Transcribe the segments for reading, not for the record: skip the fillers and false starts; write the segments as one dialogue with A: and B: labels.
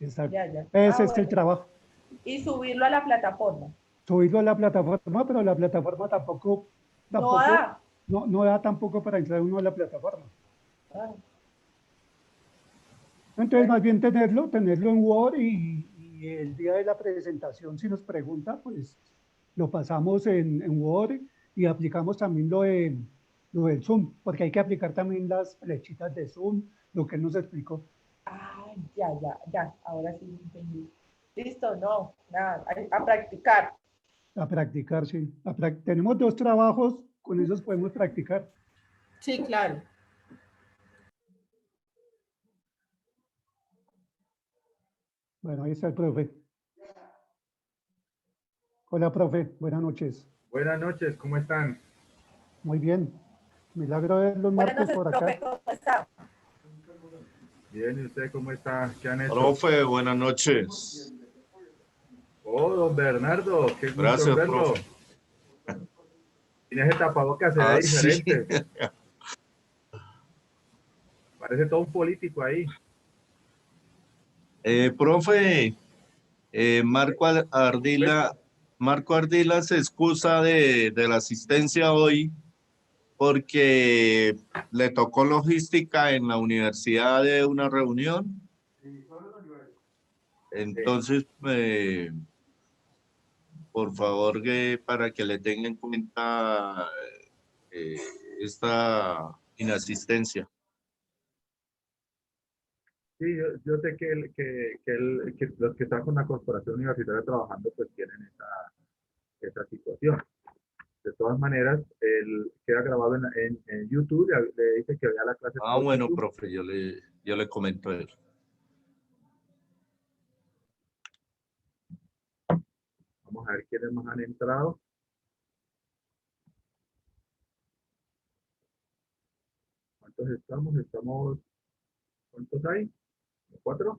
A: Exacto.
B: Ya, ya.
A: Ese es el
B: Bueno.
A: trabajo.
B: Y subirlo a la plataforma.
A: Subirlo a la plataforma, pero la plataforma
B: No
A: tampoco,
B: da.
A: no da tampoco para entrar uno a la plataforma.
B: Ah,
A: Entonces,
B: bueno.
A: más bien tenerlo en Word y el día de la presentación, si nos pregunta, pues lo pasamos en Word y aplicamos también lo del Zoom, porque hay que aplicar también las flechitas de Zoom, lo que él nos explicó.
B: Ah, ya, ya, ya. Ahora sí entendí. Listo, no, nada, a practicar.
A: A practicar, sí. Tenemos dos trabajos, con esos podemos practicar.
B: Sí, claro.
A: Bueno, ahí está el profe. Hola, profe. Buenas noches.
C: Buenas noches, ¿cómo están?
A: Muy bien. Milagro de los
B: Buenas
A: martes
B: noches,
A: por
B: profe,
A: acá.
B: ¿cómo está?
C: Bien, ¿y usted cómo está? ¿Qué han hecho?
D: Profe, buenas noches.
C: Oh, don Bernardo, qué gusto en
D: Gracias,
C: verlo.
D: profe.
C: Tiene ese tapabocas, se ve
D: Sí.
C: diferente. Parece todo un político ahí.
D: Profe, Marco Ardila se excusa de la asistencia hoy porque le tocó logística en la universidad de una reunión. Entonces, por favor, para que le tenga en cuenta eh, esta inasistencia.
C: Sí, yo sé que los que están con la corporación universitaria trabajando pues tienen esa situación. De todas maneras, él queda grabado en YouTube, le dice que vea la clase
D: Ah,
C: por
D: bueno,
C: YouTube.
D: profe, yo le comento a él.
C: Vamos a ver quiénes más han entrado. ¿Cuántos estamos? ¿Cuántos hay? ¿4?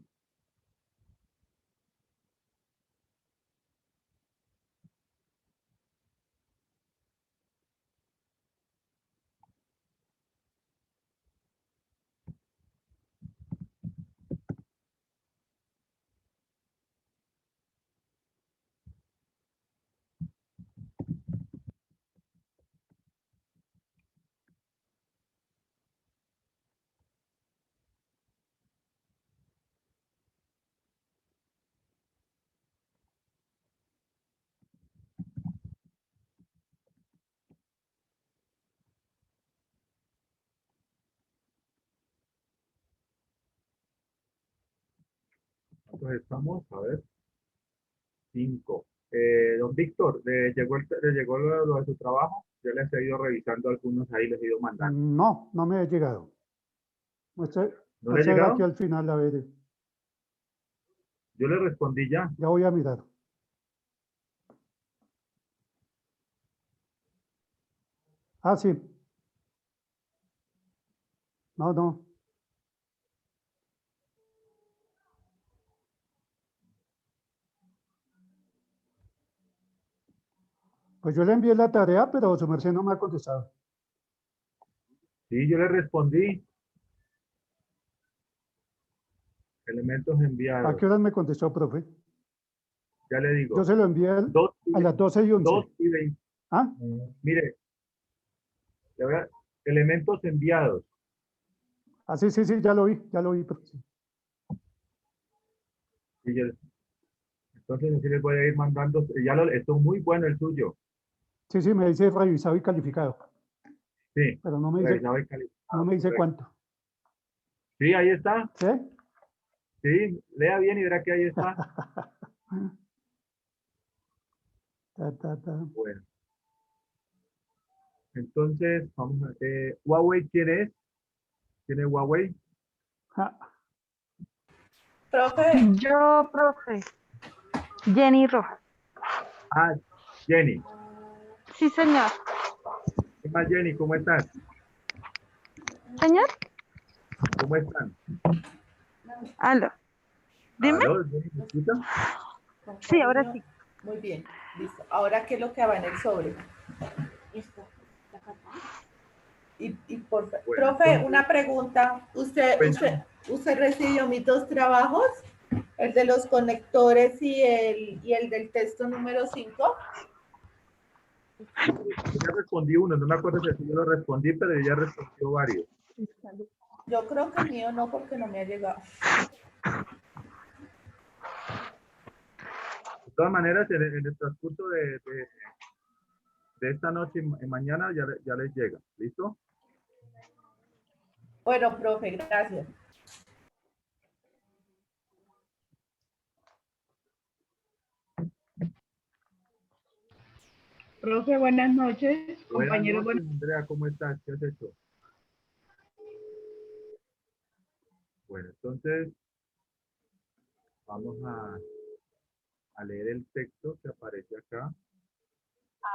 C: ¿Cuántos estamos? A ver. 5. Don Víctor, ¿le llegó lo de su trabajo? Yo les he ido revisando algunos ahí, les he ido mandando.
A: No, no me ha llegado.
C: ¿No le ha
A: Muchas ver aquí
C: llegado?
A: al final, a ver.
C: Yo le respondí ya.
A: Ya voy a mirar. Ah, sí. No, no. Pues yo le envié la tarea, pero su merced no me ha contestado.
C: Sí, yo le respondí. Elementos
A: ¿A
C: enviados.
A: qué horas me contestó, profe?
C: Ya le
A: Yo
C: digo.
A: se lo envié a las 12:11.
C: 2:20.
A: ¿Ah?
C: Mire, elementos enviados.
A: Ah, sí, sí, sí, ya lo vi. Profe.
C: Y entonces así les voy a ir mandando. Esto es muy bueno el suyo.
A: Sí, sí, me dice revisado y calificado.
C: Sí,
A: Pero no me dice,
C: revisado y calificado,
A: no me dice
C: correcto.
A: cuánto.
C: Sí, ahí está.
A: ¿Sí?
C: Sí, lea bien y verá que ahí está.
A: Ta.
C: Bueno, entonces, vamos a ver. ¿Huawei quién es? ¿Tiene Huawei?
A: Ah,
B: Profe,
E: Yo, profe, Jenny Rojas.
C: Ah, Jenny.
E: Sí, señor.
C: ¿Qué más, Jenny? ¿Cómo estás?
E: Señor,
C: ¿Cómo están?
E: aló. Dime.
C: ¿Aló? ¿Jenny me escucha?
E: Sí, ahora sí.
B: muy bien, listo. Ahora, ¿qué es lo que va en el sobre?
C: Bueno,
B: Profe,
C: entonces,
B: una pregunta. ¿Usted
C: cuéntame.
B: recibió mis dos trabajos? El de los conectores y el del texto número 5.
C: Ya respondí uno, no me acuerdo si yo lo respondí, pero ya respondió varios.
B: Yo creo que el mío no, porque no me ha llegado.
C: De todas maneras, en el transcurso de esta noche y mañana ya les llega. ¿Listo?
B: Bueno, profe, gracias.
F: Profe, buenas noches.
C: Buenas
F: Compañeros,
C: noches, Andrea, ¿cómo estás? ¿Qué has hecho? Bueno, entonces vamos a leer el texto que aparece acá. A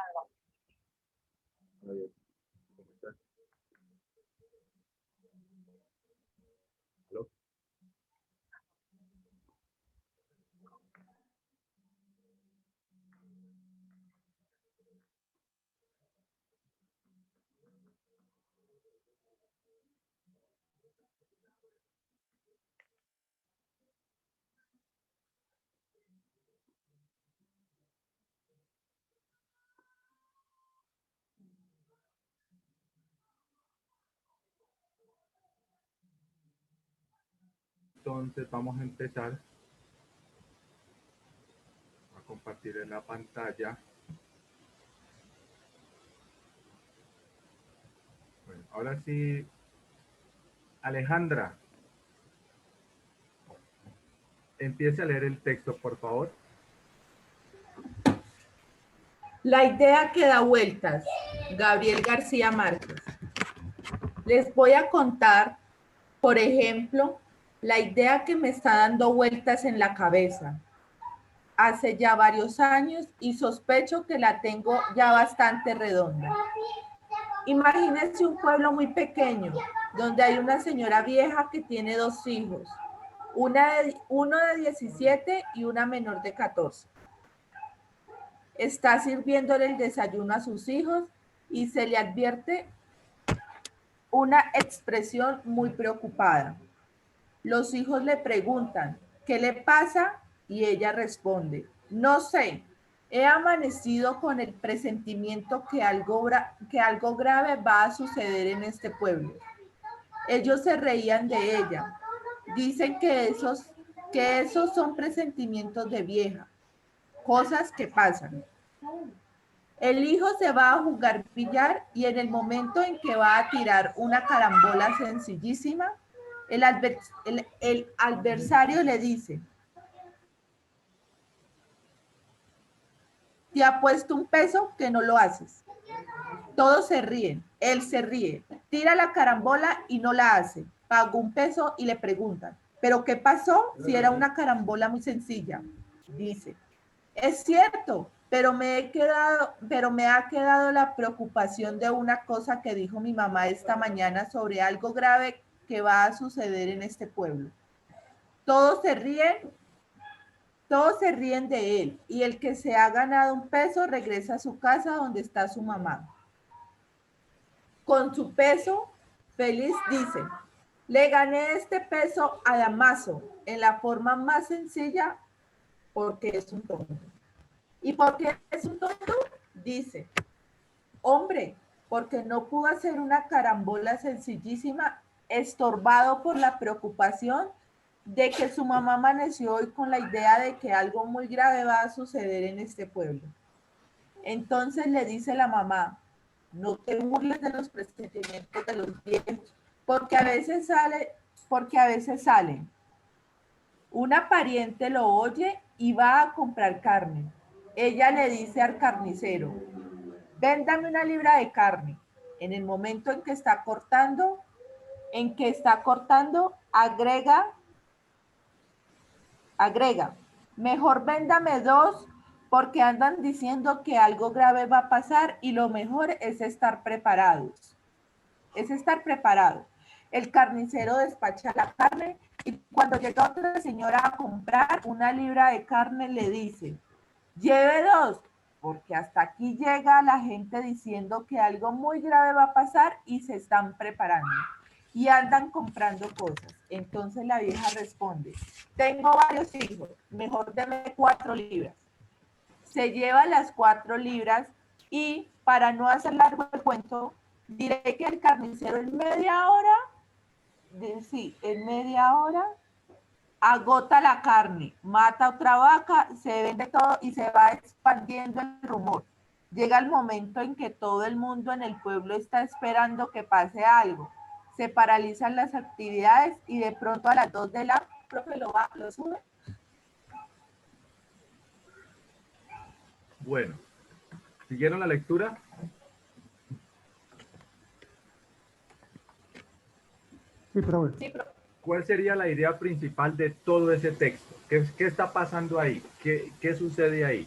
C: ver, ¿cómo estás? ¿Aló? Entonces vamos a empezar a compartir en la pantalla. Bueno, ahora sí, Alejandra, empiece a leer el texto, por favor.
B: La idea que da vueltas. Gabriel García Márquez. Les voy a contar, por ejemplo, la idea que me está dando vueltas en la cabeza. Hace ya varios años y sospecho que la tengo ya bastante redonda. Imagínense un pueblo muy pequeño, donde hay una señora vieja que tiene 2 hijos, uno de 17 y una menor de 14. Está sirviéndole el desayuno a sus hijos y se le advierte una expresión muy preocupada. Los hijos le preguntan, ¿qué le pasa? Y ella responde, no sé, he amanecido con el presentimiento que algo grave va a suceder en este pueblo. Ellos se reían de ella. Dicen que esos son presentimientos de vieja, cosas que pasan. El hijo se va a jugar billar y en el momento en que va a tirar una carambola sencillísima, el adversario le dice, te apuesto un peso que no lo haces. Todos se ríen, él se ríe, tira la carambola y no la hace. Pagó un peso y le preguntan, ¿pero qué pasó si era una carambola muy sencilla? Dice, es cierto, pero me ha quedado la preocupación de una cosa que dijo mi mamá esta mañana sobre algo grave que va a suceder en este pueblo. Todos se ríen de él y el que se ha ganado un peso regresa a su casa donde está su mamá. Con su peso, feliz dice, le gané este peso a Damaso en la forma más sencilla porque es un tonto. ¿Y por qué es un tonto? Dice, hombre, porque no pudo hacer una carambola sencillísima, estorbado por la preocupación de que su mamá amaneció hoy con la idea de que algo muy grave va a suceder en este pueblo. Entonces le dice la mamá, no te burles de los presentimientos de los viejos, porque a veces salen. Una pariente lo oye y va a comprar carne. Ella le dice al carnicero, véndame una libra de carne. En el momento en que está cortando, agrega, mejor véndame 2 porque andan diciendo que algo grave va a pasar y lo mejor es estar preparados. El carnicero despacha la carne y cuando llega otra señora a comprar una libra de carne le dice, lleve 2, porque hasta aquí llega la gente diciendo que algo muy grave va a pasar y se están preparando. y andan comprando cosas. Entonces la vieja responde, tengo varios hijos, mejor deme 4 libras. Se lleva las 4 libras y, para no hacer largo el cuento, diré que el carnicero en media hora, en media hora, agota la carne, mata otra vaca, se vende todo y se va expandiendo el rumor. Llega el momento en que todo el mundo en el pueblo está esperando que pase algo. Se paralizan las actividades y de pronto a las 2 de la... ¿Profe, lo sube?
C: Bueno, ¿siguieron la lectura?
A: Sí, profe.
B: Sí, profe.
C: ¿Cuál sería la idea principal de todo ese texto? ¿Qué está pasando ahí? ¿Qué sucede ahí?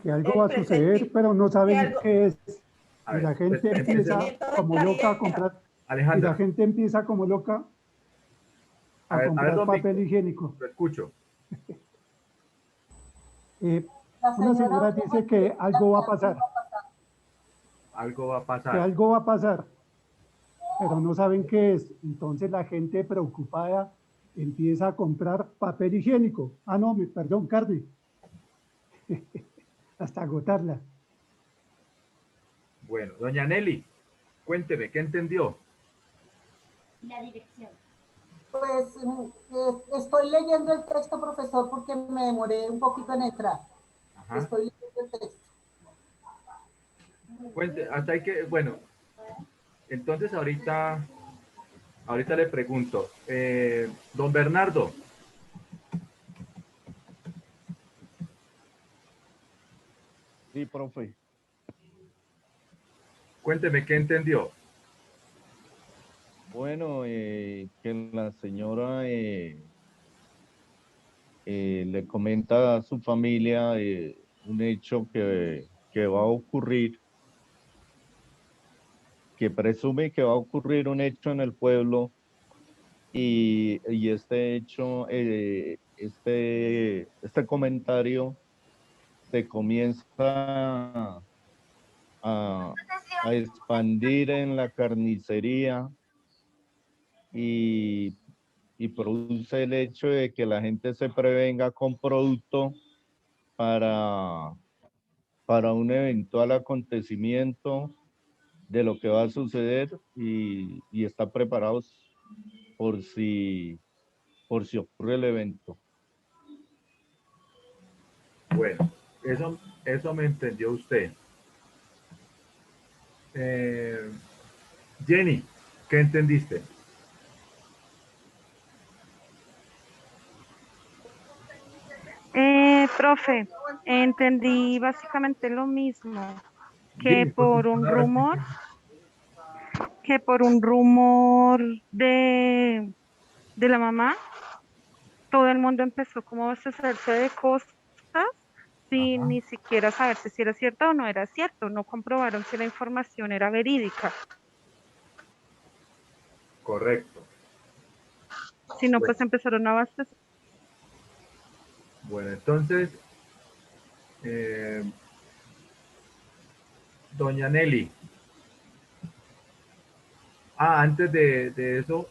A: Que algo va a suceder, pero no saben qué es.
C: A
A: Y
C: ver,
A: la gente
C: empecemos.
A: empieza como loca a comprar. Y la
C: Alejandra,
A: gente empieza como loca
C: a
A: a
C: ver,
A: comprar
C: don
A: papel
C: Víctor,
A: higiénico.
C: lo escucho.
A: Una señora dice que algo va a pasar,
C: Algo va a
A: que
C: pasar.
A: algo va a pasar, pero no saben qué es. Entonces la gente preocupada empieza a comprar papel higiénico. Ah, no, perdón, carne. Hasta agotarla.
C: Bueno, doña Nelly, cuénteme, ¿qué entendió?
G: La dirección. Pues estoy leyendo el texto, profesor, porque me demoré un poquito en entrar.
C: Ajá.
G: Estoy leyendo el texto.
C: Hasta hay que, bueno, entonces ahorita le pregunto, don Bernardo,
D: Sí, profe.
C: cuénteme, ¿qué entendió?
D: Bueno, que la señora le comenta a su familia un hecho que va a ocurrir, que presume que va a ocurrir un hecho en el pueblo y este hecho, este comentario se comienza a, a expandir en la carnicería y, y produce el hecho de que la gente se prevenga con producto para, para un eventual acontecimiento de lo que va a suceder y está preparados por por si ocurre el evento.
C: Bueno, eso me entendió usted. Jenny, ¿qué entendiste?
E: Profe, entendí básicamente lo mismo, que
C: Jenny, con tus palabras,
E: por un rumor de la mamá, todo el mundo empezó como a abastecerse de cosas sin
C: ajá,
E: ni siquiera saber si era cierto o no era cierto, no comprobaron si la información era verídica,
C: correcto.
E: sino
C: Bueno,
E: pues empezaron a abastecer.
C: bueno, entonces, doña Nelly, antes de eso,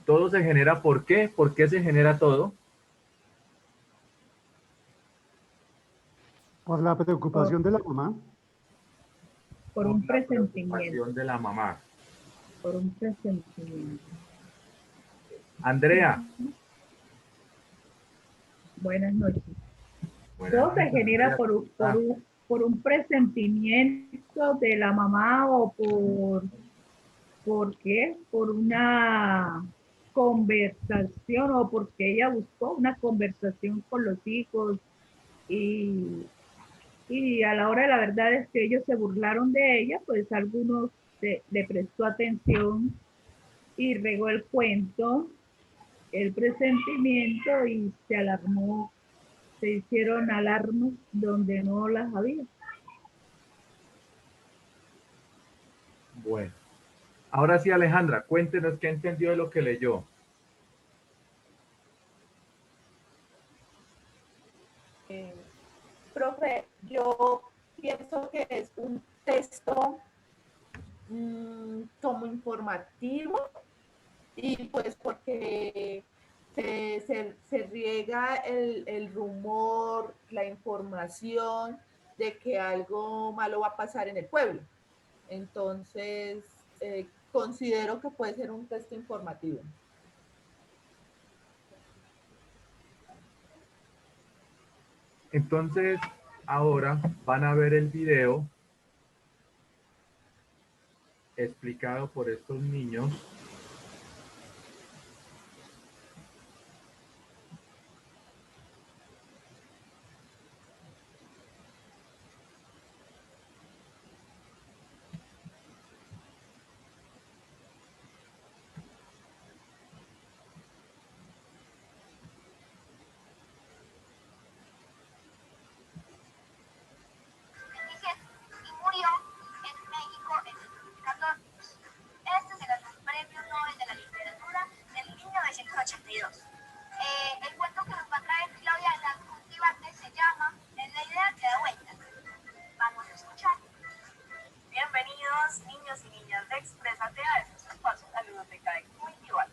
C: todo se genera, ¿por qué? ¿Por qué se genera todo?
A: Por la
F: Por,
A: preocupación de la mamá.
F: por
C: Por
F: un
C: la
F: presentimiento,
C: preocupación de la mamá.
F: por un presentimiento.
C: Andrea.
F: Buenas noches.
C: Buenas
F: Todo se
C: noches,
F: genera
C: Andrea, ¿cómo está?
F: por un presentimiento de la mamá o ¿por qué? Por una conversación o porque ella buscó una conversación con los hijos y, y a la hora de la verdad es que ellos se burlaron de ella, pues algunos le prestó atención y regó el cuento, el presentimiento y se alarmó, se hicieron alarmas donde no las había.
C: Bueno, ahora sí, Alejandra, cuéntenos qué entendió de lo que leyó.
B: Profe, yo pienso que es un texto como informativo y pues porque se riega el rumor, la información de que algo malo va a pasar en el pueblo. Entonces, considero que puede ser un texto informativo.
C: Entonces, ahora van a ver el video explicado por estos niños.
H: Y murió en México en 2014. Este se ganó un premio Nobel de la Literatura en 1982. El cuento que nos va a traer Claudia Cultivarte se llama En la idea que da vueltas. Vamos a escuchar. Bienvenidos niños y niñas de Exprésate a este espacio de la Biblioteca de Cultivar.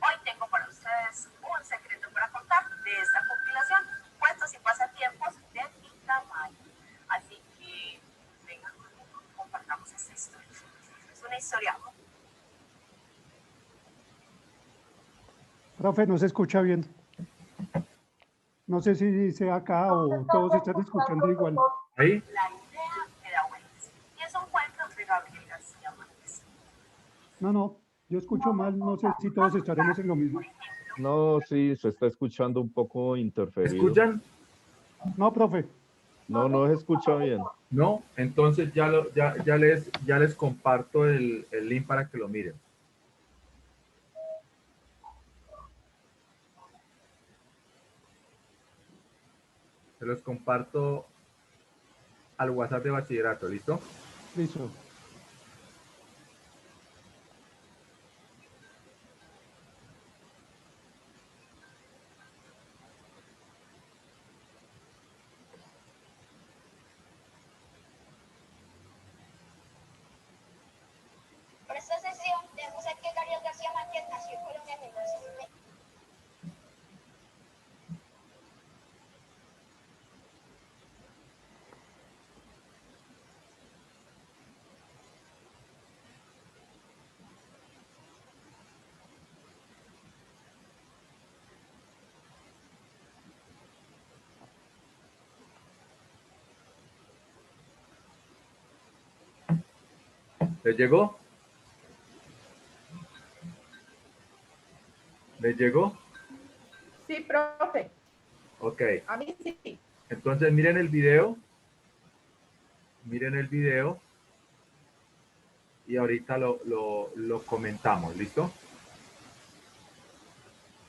H: Hoy tengo para ustedes un secreto para contar de esta compilación, cuentos y pasatiempos de mi tamaño. Así que vengan conmigo, compartamos esta historia. Es una historia.
A: Profe, no se escucha bien. No sé si sea acá o todos están escuchando igual.
C: Ahí.
H: La idea que da vueltas. Y es un cuento de Gabriel García Márquez.
A: No, yo escucho mal, no sé si todos estaremos en lo mismo.
D: No, sí, se está escuchando un poco interferido.
C: ¿Escuchan?
A: No, profe.
D: No se escucha bien.
C: No, entonces ya les comparto el link para que lo miren. Se los comparto al WhatsApp de bachillerato, ¿listo?
A: Listo.
H: Por esta sesión debemos saber que Gabriel García Márquez nació en Colombia en 1920.
C: ¿Les llegó? ¿Les llegó?
B: Sí, profe.
C: Ok.
B: A mí sí.
C: Entonces miren el video. Miren el video. Y ahorita lo comentamos, ¿listo?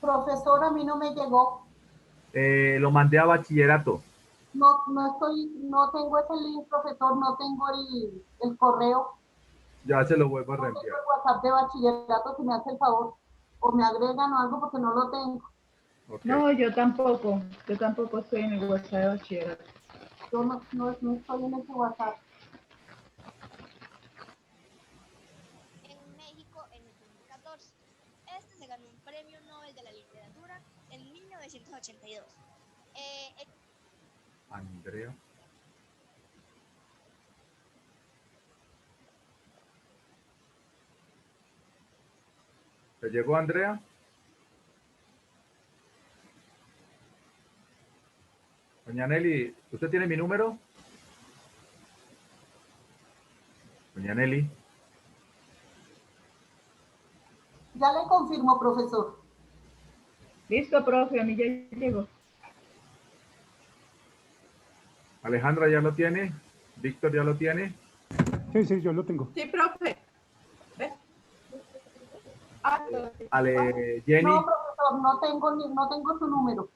G: Profesor, a mí no me llegó.
C: Lo mandé a bachillerato.
G: No tengo ese link, profesor, no tengo el correo.
C: Ya se lo vuelvo a
G: No tengo
C: reenviar.
G: el WhatsApp de bachillerato, si me hace el favor. O me agregan o algo porque no lo tengo.
C: Ok.
F: No, yo tampoco estoy en el WhatsApp de bachillerato.
G: Yo no estoy en ese WhatsApp.
H: En México en 2014. Este se ganó un premio Nobel de la Literatura en 1982.
C: Andrea. ¿Te llegó, Andrea? Doña Nelly, ¿usted tiene mi número? Doña Nelly.
G: Ya le confirmo, profesor.
F: Listo, profe, a mí ya llegó.
C: Alejandra ya lo tiene. Víctor ya lo tiene.
A: Sí, yo lo tengo.
B: Sí, profe.
C: Jenny.
G: No, profesor, no tengo su número.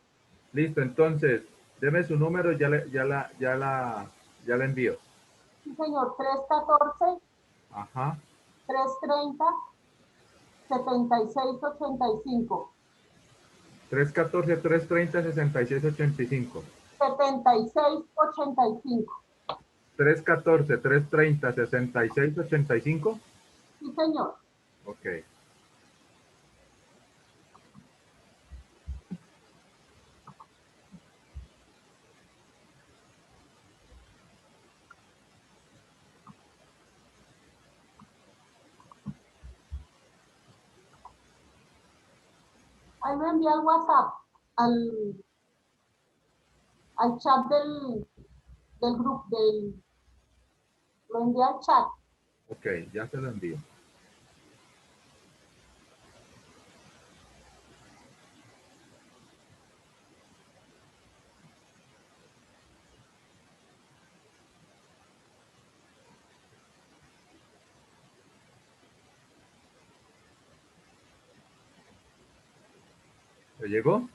C: Listo, entonces, deme su número y ya la envío.
G: Sí, señor, 314.
C: Ajá.
G: 330. 7685.
C: 314-330-6685.
G: 7685.
C: 314-330-6685.
G: Sí, señor.
C: Ok.
G: Ahí lo envié al WhatsApp, al, al chat del grupo, lo envié al chat.
C: Ok, ya se lo envío. ¿Le llegó?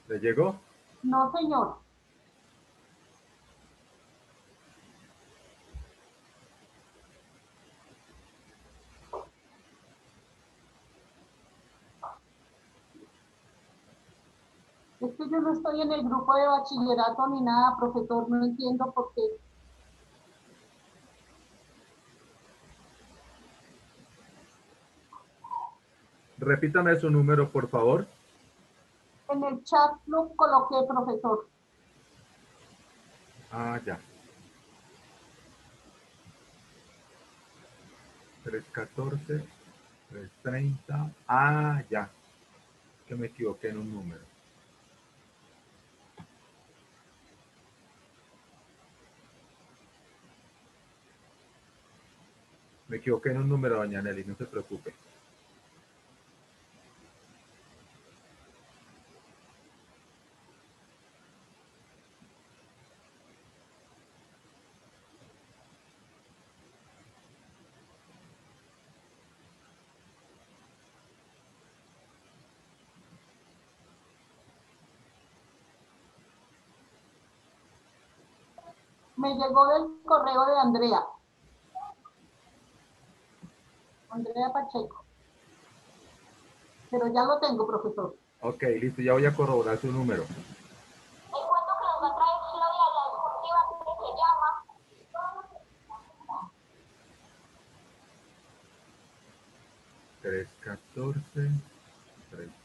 C: ¿Le llegó?
G: No, señor. Es que yo no estoy en el grupo de bachillerato ni nada, profesor, no entiendo por qué.
C: Repítame su número, por favor.
G: En el chat lo coloqué, profesor.
C: Ah, ya. 314, 330. Ah, ya. Que me equivoqué en un número. Me equivoqué en un número, doña Nelly, no se preocupe.
G: Me llegó del correo de Andrea. Andrea Pacheco. Pero ya lo tengo, profesor.
C: Ok, listo, ya voy a corroborar su número.
H: El cuento que nos va a traer Claudia, la deportiva, que se llama
C: 314, 330.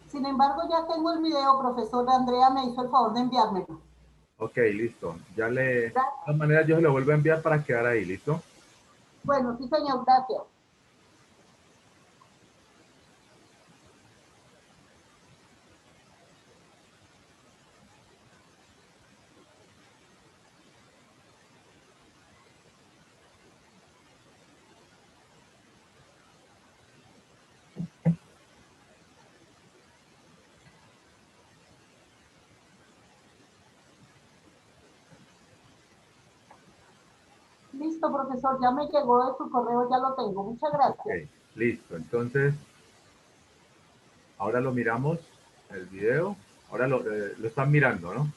G: Sin embargo, ya tengo el video, profesor. Andrea me hizo el favor de enviármelo.
C: Ok, listo. Ya le... De
G: Gracias.
C: todas maneras, yo se lo vuelvo a enviar para quedar ahí, ¿listo?
G: Bueno, sí, señor, gracias. Listo, profesor, ya me llegó de su correo, ya lo tengo. Muchas gracias.
C: Ok, listo. Entonces, ahora lo miramos, el video. Ahora lo están mirando, ¿no?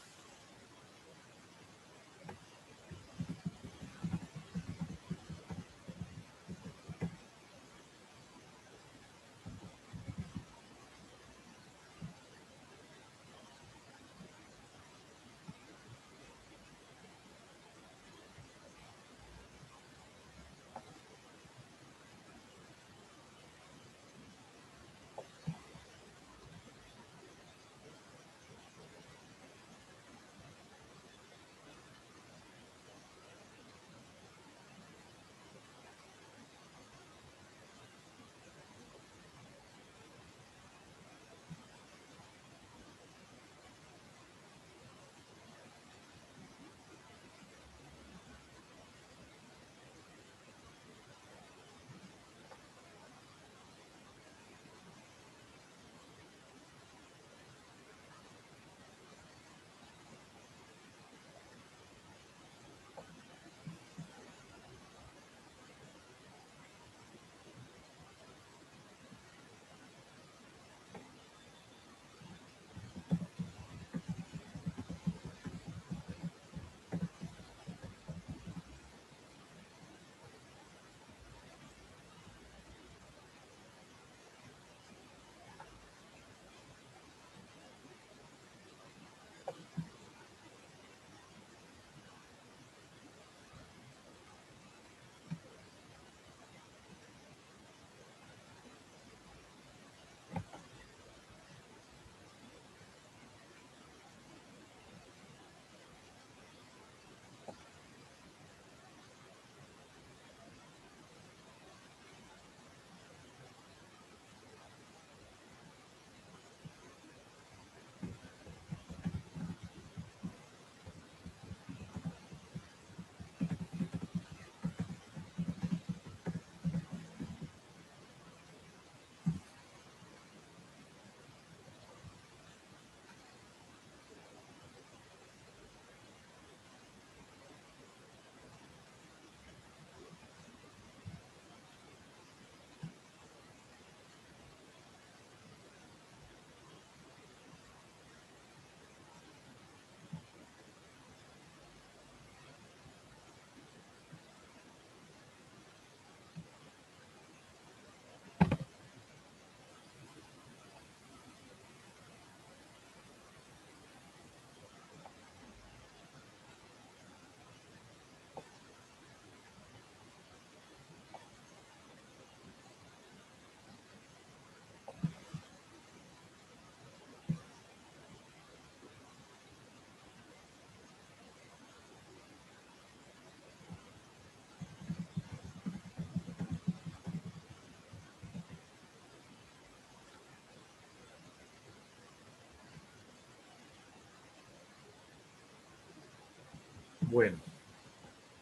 C: Bueno,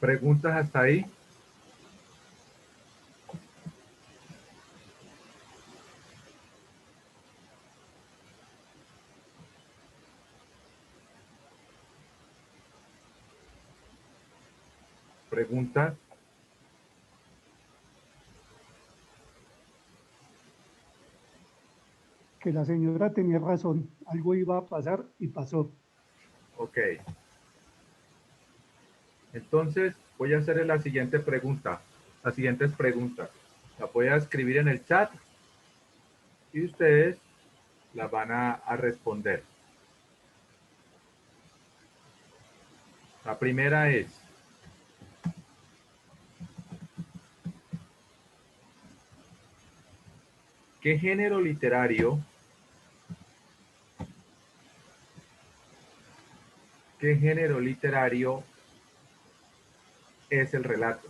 C: ¿preguntas hasta ahí? ¿Preguntas?
A: Que la señora tenía razón, algo iba a pasar y pasó.
C: Ok. Entonces, voy a hacer la siguiente pregunta, las siguientes preguntas. La voy a escribir en el chat y ustedes las van a responder. La primera es, ¿qué género literario, es el relato?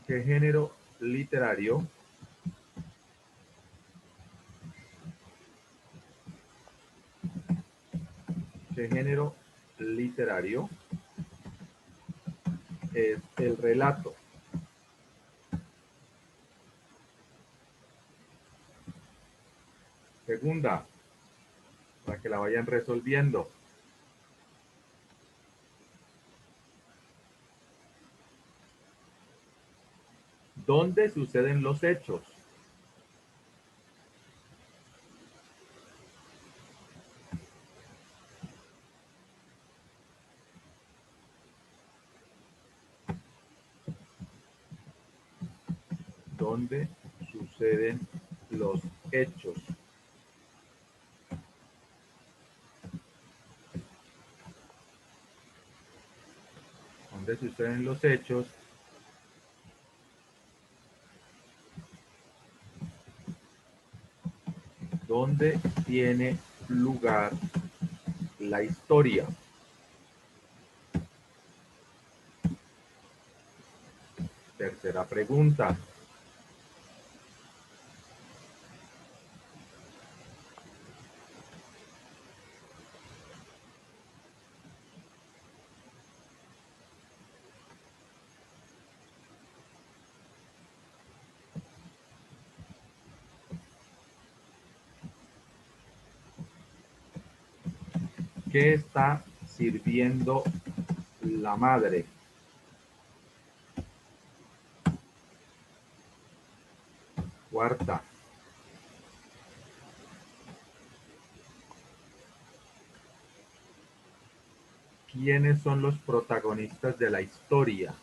C: ¿Qué género literario es el relato? Segunda, para que la vayan resolviendo. ¿Dónde suceden los hechos? ¿Dónde suceden los hechos? ¿Dónde suceden los hechos? ¿Dónde tiene lugar la historia? Tercera pregunta. ¿Qué está sirviendo la madre? Cuarta. ¿Quiénes son los protagonistas de la historia?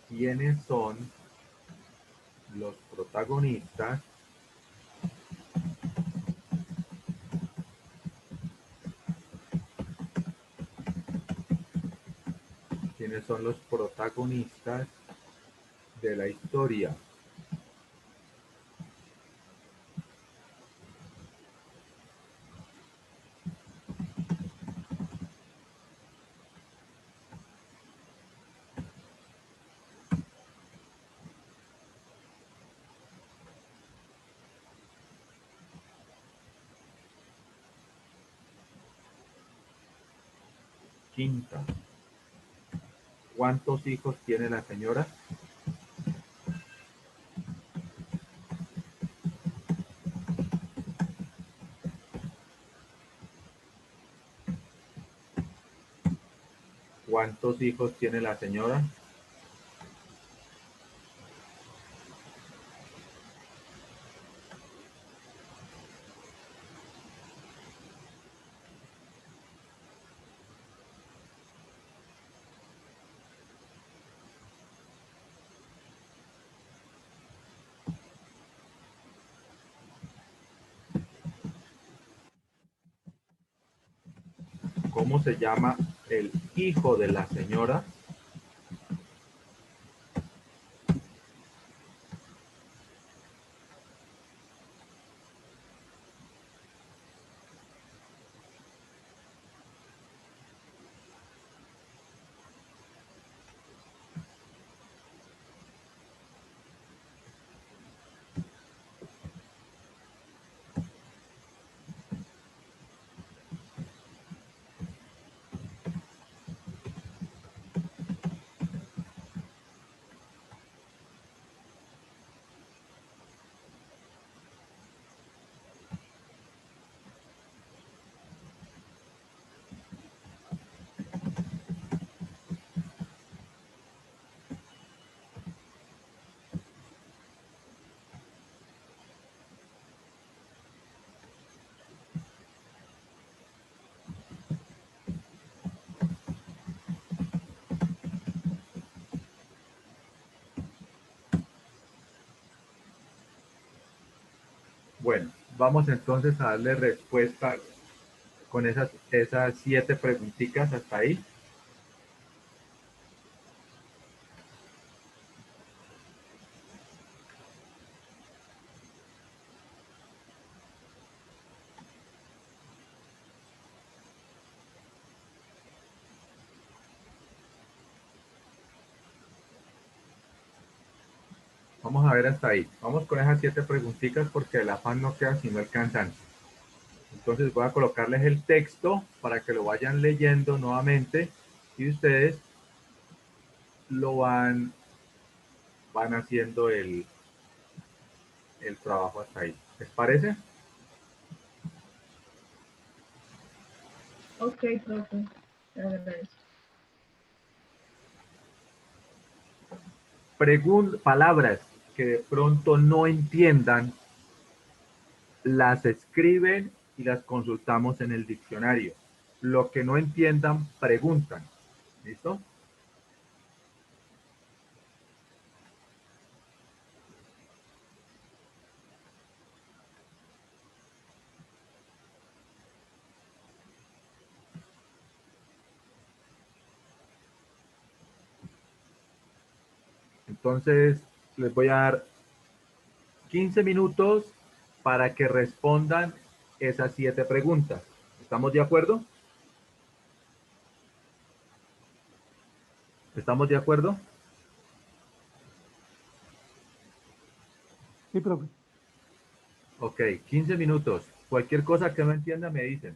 C: ¿Quiénes son los protagonistas de la historia? Quinta. ¿Cuántos hijos tiene la señora? ¿Cuántos hijos tiene la señora? ¿Cómo se llama el hijo de la señora? vamos entonces a darle respuesta con esas 7 preguntitas hasta ahí. Vamos a ver hasta ahí. Vamos con esas 7 preguntitas porque el afán no queda sino el cansancio. Entonces voy a colocarles el texto para que lo vayan leyendo nuevamente y ustedes lo van haciendo el trabajo hasta ahí. ¿Les parece?
F: Ok, profe. Te agradezco.
C: Palabras que de pronto no entiendan, las escriben y las consultamos en el diccionario. Lo que no entiendan, preguntan. ¿Listo? Entonces, les voy a dar 15 minutos para que respondan esas 7 preguntas. ¿Estamos de acuerdo? ¿Estamos de acuerdo?
A: Sí, profe.
C: Ok, 15 minutos. Cualquier cosa que no entienda me dicen.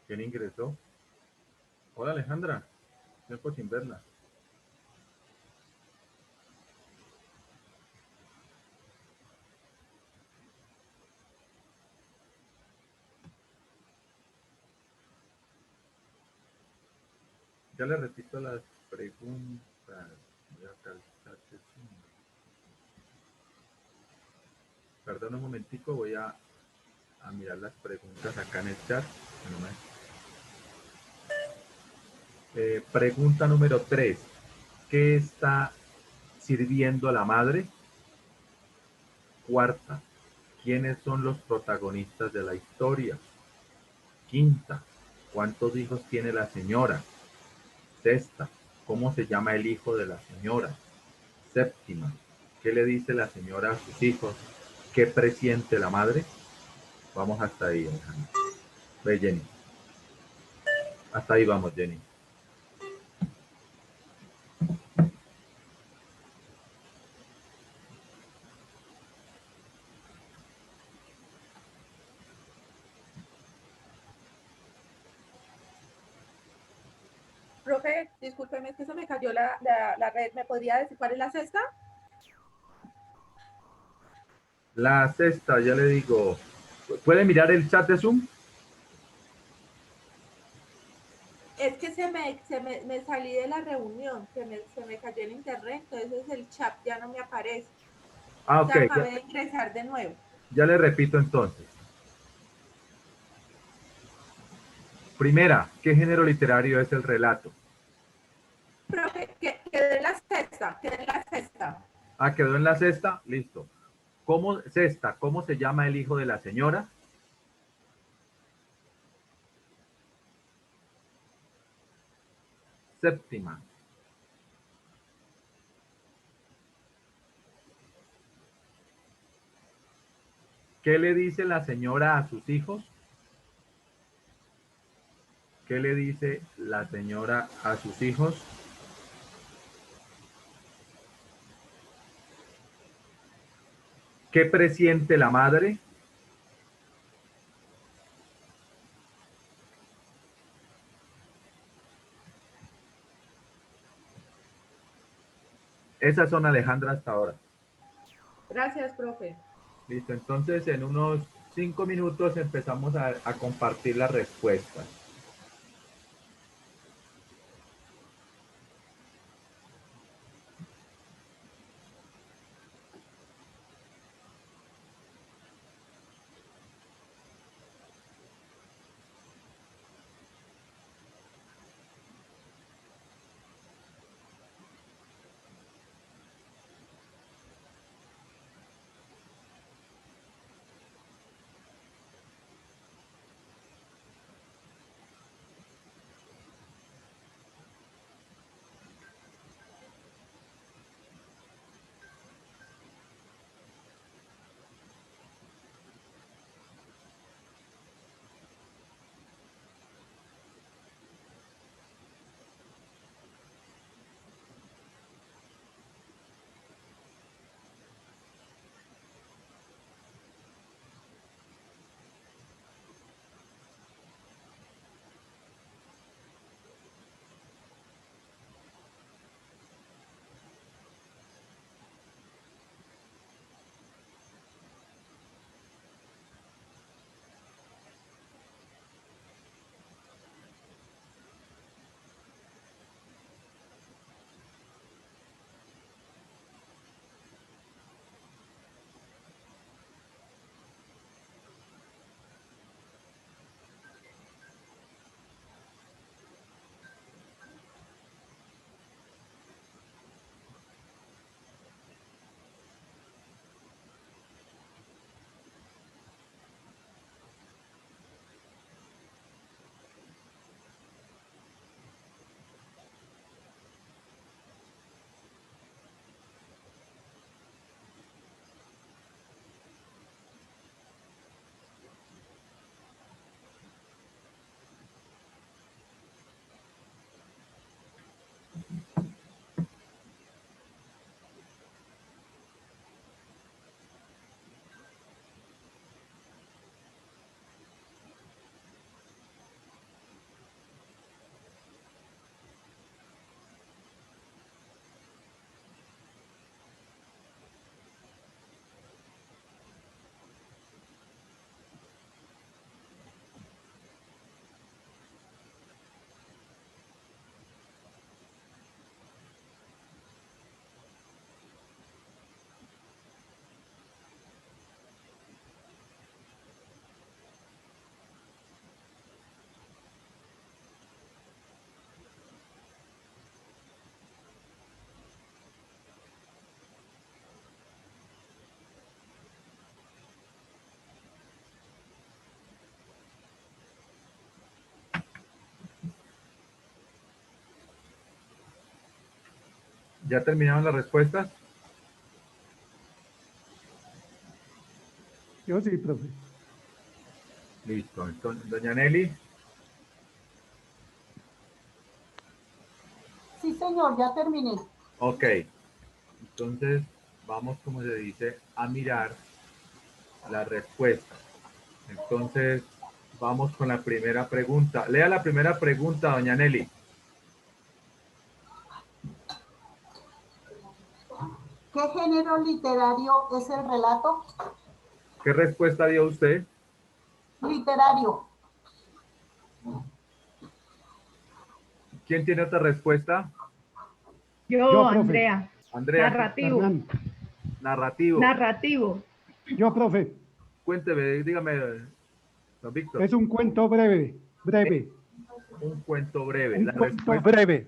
C: ¿Quién ingresó? Hola Alejandra, tiempo sin verla. Ya le repito las preguntas. Voy a calzar sesión. Perdón un momentico, voy a mirar las preguntas acá en el chat. Pregunta número 3. ¿Qué está sirviendo la madre? Cuarta. ¿Quiénes son los protagonistas de la historia? Quinta. ¿Cuántos hijos tiene la señora? Sexta. ¿Cómo se llama el hijo de la señora? Séptima, ¿qué le dice la señora a sus hijos? ¿Qué presiente la madre? Vamos hasta ahí, Alejandra. Ve, Jenny. Hasta ahí vamos, Jenny.
B: Profe, discúlpeme, es que se me cayó la red. ¿Me podría decir cuál es la sexta?
C: La sexta, ya le digo. ¿Puede mirar el chat de Zoom?
B: Es que me salí de la reunión, se me cayó el internet, entonces el chat ya no me aparece.
C: Ah, ok.
B: Ya acabé de ingresar de nuevo.
C: Ya le repito entonces. Primera, ¿qué género literario es el relato?
B: Profe, quedé en la sexta, quedé en la sexta.
C: Ah, quedó en la sexta. Listo. Sexta, ¿cómo se llama el hijo de la señora? Séptima. ¿Qué le dice la señora a sus hijos? ¿Qué le dice la señora a sus hijos? ¿Qué presiente la madre? Esas son, Alejandra, hasta ahora.
B: Gracias, profe.
C: Listo, entonces en unos 5 minutos empezamos a compartir las respuestas. ¿Ya terminaron las respuestas?
A: Yo sí, profe.
C: Listo. Entonces, doña Nelly.
G: Sí, señor, ya terminé.
C: Ok. Entonces, vamos, como se dice, a mirar la respuesta. Entonces, vamos con la primera pregunta. Lea la primera pregunta, doña Nelly.
G: ¿Qué género literario es el relato?
C: ¿Qué respuesta dio usted?
G: Literario.
C: ¿Quién tiene otra respuesta?
F: Yo,
A: Profe.
F: Andrea.
C: Andrea,
F: Narrativo.
A: Hernán.
C: narrativo.
F: Narrativo.
A: Yo, profe.
C: Cuénteme, dígame, don Víctor.
A: Es un cuento breve. Breve.
C: Un cuento breve.
A: Un cuento breve.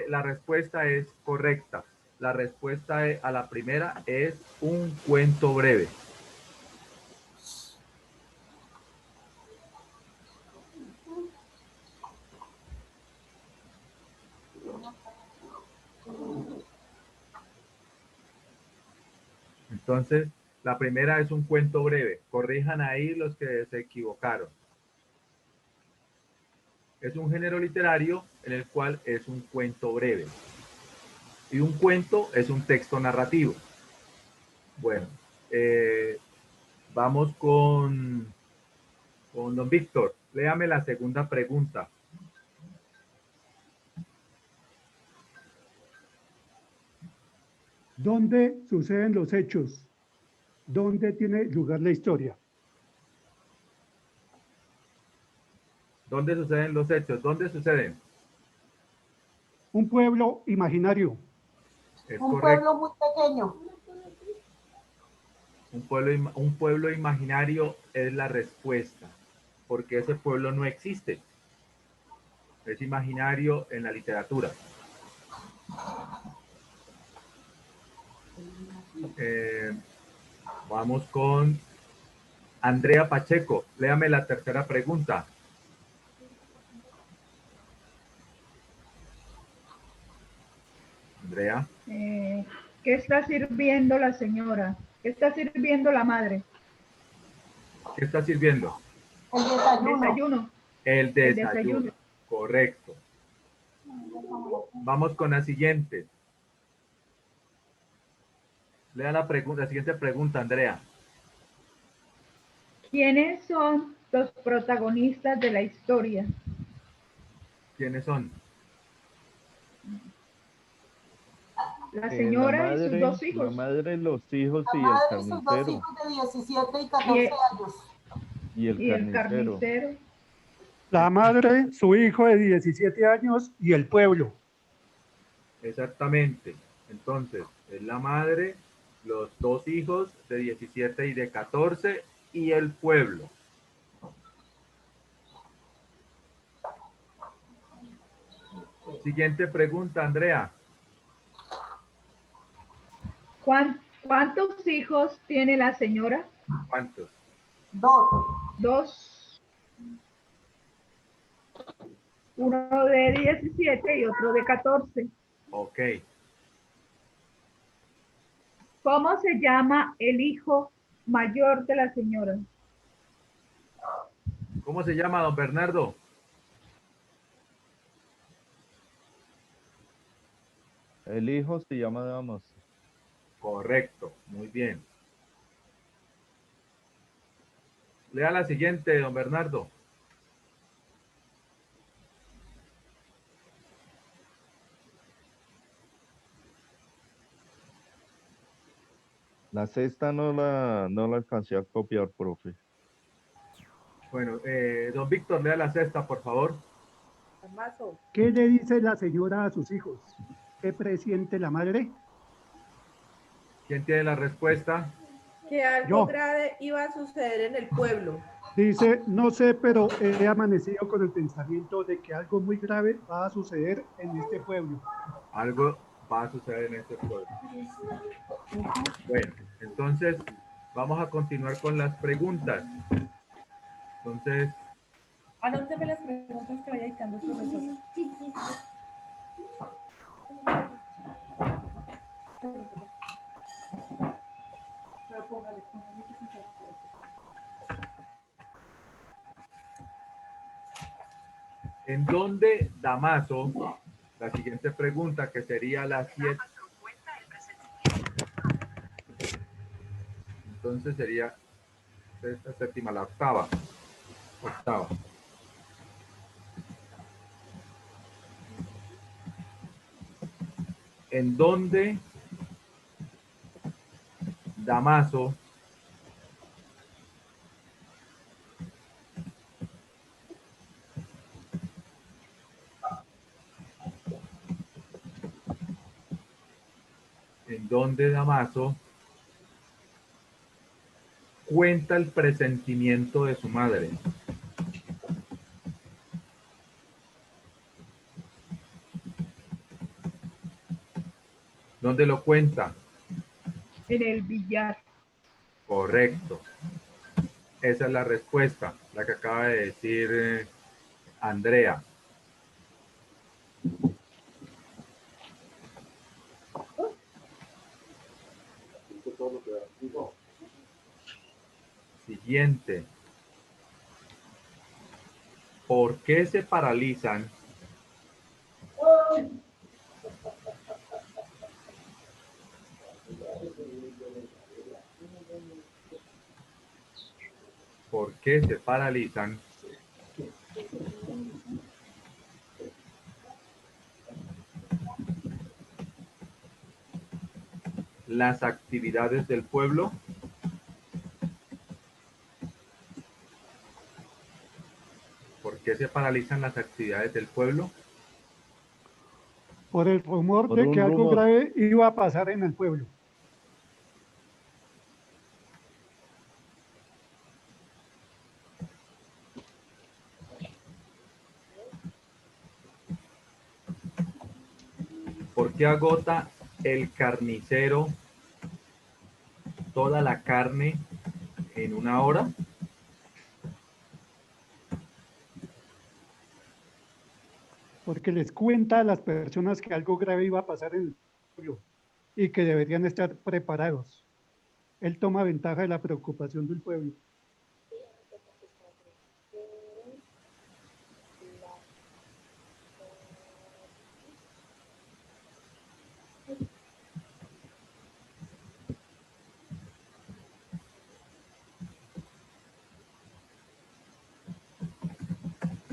C: La respuesta es correcta. La respuesta a la primera es un cuento breve. Entonces, la primera es un cuento breve. Corrijan ahí los que se equivocaron. Es un género literario en el cual es un cuento breve. Y un cuento es un texto narrativo. Bueno, vamos con don Víctor. Léame la segunda pregunta.
A: ¿Dónde suceden los hechos? ¿Dónde tiene lugar la historia?
C: ¿Dónde suceden los hechos? ¿Dónde suceden?
A: Un pueblo imaginario.
C: Es
G: Un
C: correcto.
G: pueblo muy pequeño.
C: Un pueblo imaginario es la respuesta, porque ese pueblo no existe. Es imaginario en la literatura. Vamos con Andrea Pacheco. Léame la tercera pregunta. Andrea.
F: ¿Qué está sirviendo la señora? ¿Qué está sirviendo la madre?
C: ¿Qué está sirviendo?
G: El desayuno.
F: Desayuno.
C: El desayuno.
F: El desayuno.
C: Correcto. Vamos con la siguiente. Lea la siguiente pregunta, Andrea.
F: ¿Quiénes son los protagonistas de la historia?
C: ¿Quiénes son?
F: La
D: La
F: señora y sus dos
D: la
F: hijos.
D: madre, los hijos
G: La
D: y el
G: madre y sus dos
D: carnicero.
G: hijos de 17 y 14 años.
D: Y el
F: Y el
D: carnicero.
F: carnicero.
A: La madre, su hijo de 17 años y el pueblo.
C: Exactamente. Entonces, es la madre, los dos hijos de 17 y de 14 y el pueblo. Siguiente pregunta, Andrea.
F: ¿Cuántos hijos tiene la señora?
C: ¿Cuántos?
G: Dos.
F: Dos. Uno de 17 y otro de 14.
C: Ok.
F: ¿Cómo se llama el hijo mayor de la señora?
C: ¿Cómo se llama, don Bernardo?
D: El hijo se llama Damas.
C: Correcto. Muy bien. Lea la siguiente, don Bernardo.
D: La sexta no la alcancé a copiar, profe.
C: Bueno, don Víctor, lea la sexta, por favor.
B: Damaso,
A: ¿Qué le dice la señora a sus hijos? ¿Qué presiente la madre?
C: ¿Quién tiene la respuesta?
B: que algo
A: Yo.
B: grave iba a suceder en el pueblo.
A: Dice, no sé, pero he amanecido con el pensamiento de que algo muy grave va a suceder en este pueblo.
C: Algo va a suceder en este pueblo. Bueno, entonces vamos a continuar con las preguntas. Entonces,
B: Anóteme las preguntas que vaya dictando el profesor.
C: ¿En dónde Damaso? La siguiente pregunta, que sería la 7. Entonces sería esta séptima, la octava. Octava. ¿En dónde Damaso cuenta el presentimiento de su madre? ¿Dónde lo cuenta?
F: En el billar.
C: Correcto. Esa es la respuesta, la que acaba de decir Andrea. Siguiente. ¿Por qué se paralizan ¿Por qué se paralizan las actividades del pueblo? ¿Por qué se paralizan las actividades del pueblo?
A: Por el rumor
D: Por
A: de
D: un
A: que algo
D: rumor.
A: grave iba a pasar en el pueblo.
C: ¿Por qué agota el carnicero toda la carne en una hora?
A: Porque les cuenta a las personas que algo grave iba a pasar en el pueblo y que deberían estar preparados. Él toma ventaja de la preocupación del pueblo.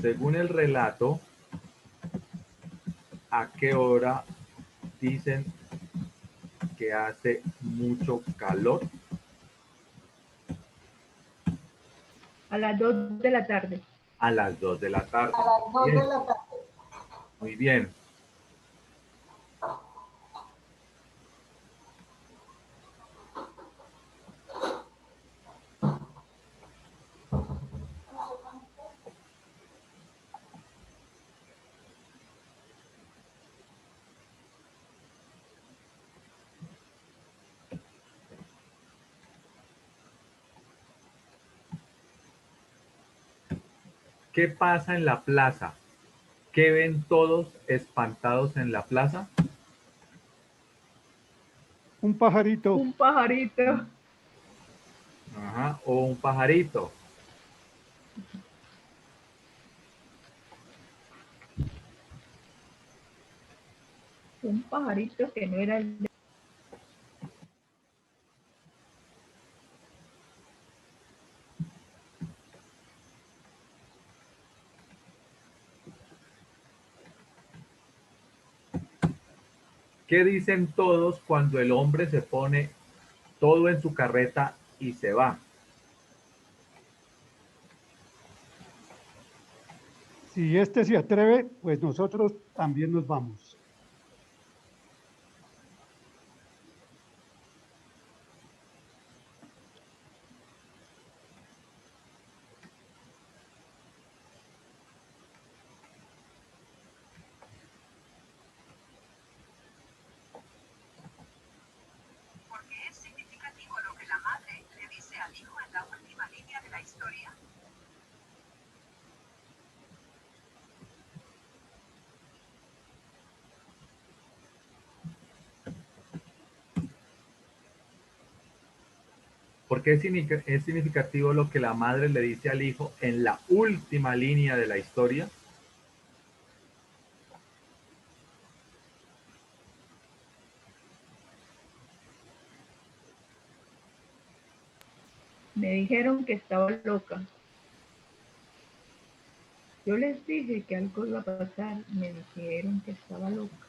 C: Según el relato, ¿a qué hora dicen que hace mucho calor?
F: A las 2 de la tarde.
C: A las 2 de la tarde.
G: A las 2
C: Bien,
G: de la tarde.
C: muy bien. ¿Qué pasa en la plaza? ¿Qué ven todos espantados en la plaza?
A: Un pajarito.
F: Un pajarito.
C: Ajá, o un pajarito.
F: Un pajarito que no era el de...
C: ¿Qué dicen todos cuando el hombre se pone todo en su carreta y se va?
A: Si este se atreve, pues nosotros también nos vamos.
I: Porque es significativo lo que la madre le dice al hijo en la última línea de la historia.
C: ¿Por qué es significativo lo que la madre le dice al hijo en la última línea de la historia?
F: Me dijeron que estaba loca. Yo les dije que algo iba a pasar. Me dijeron que estaba loca.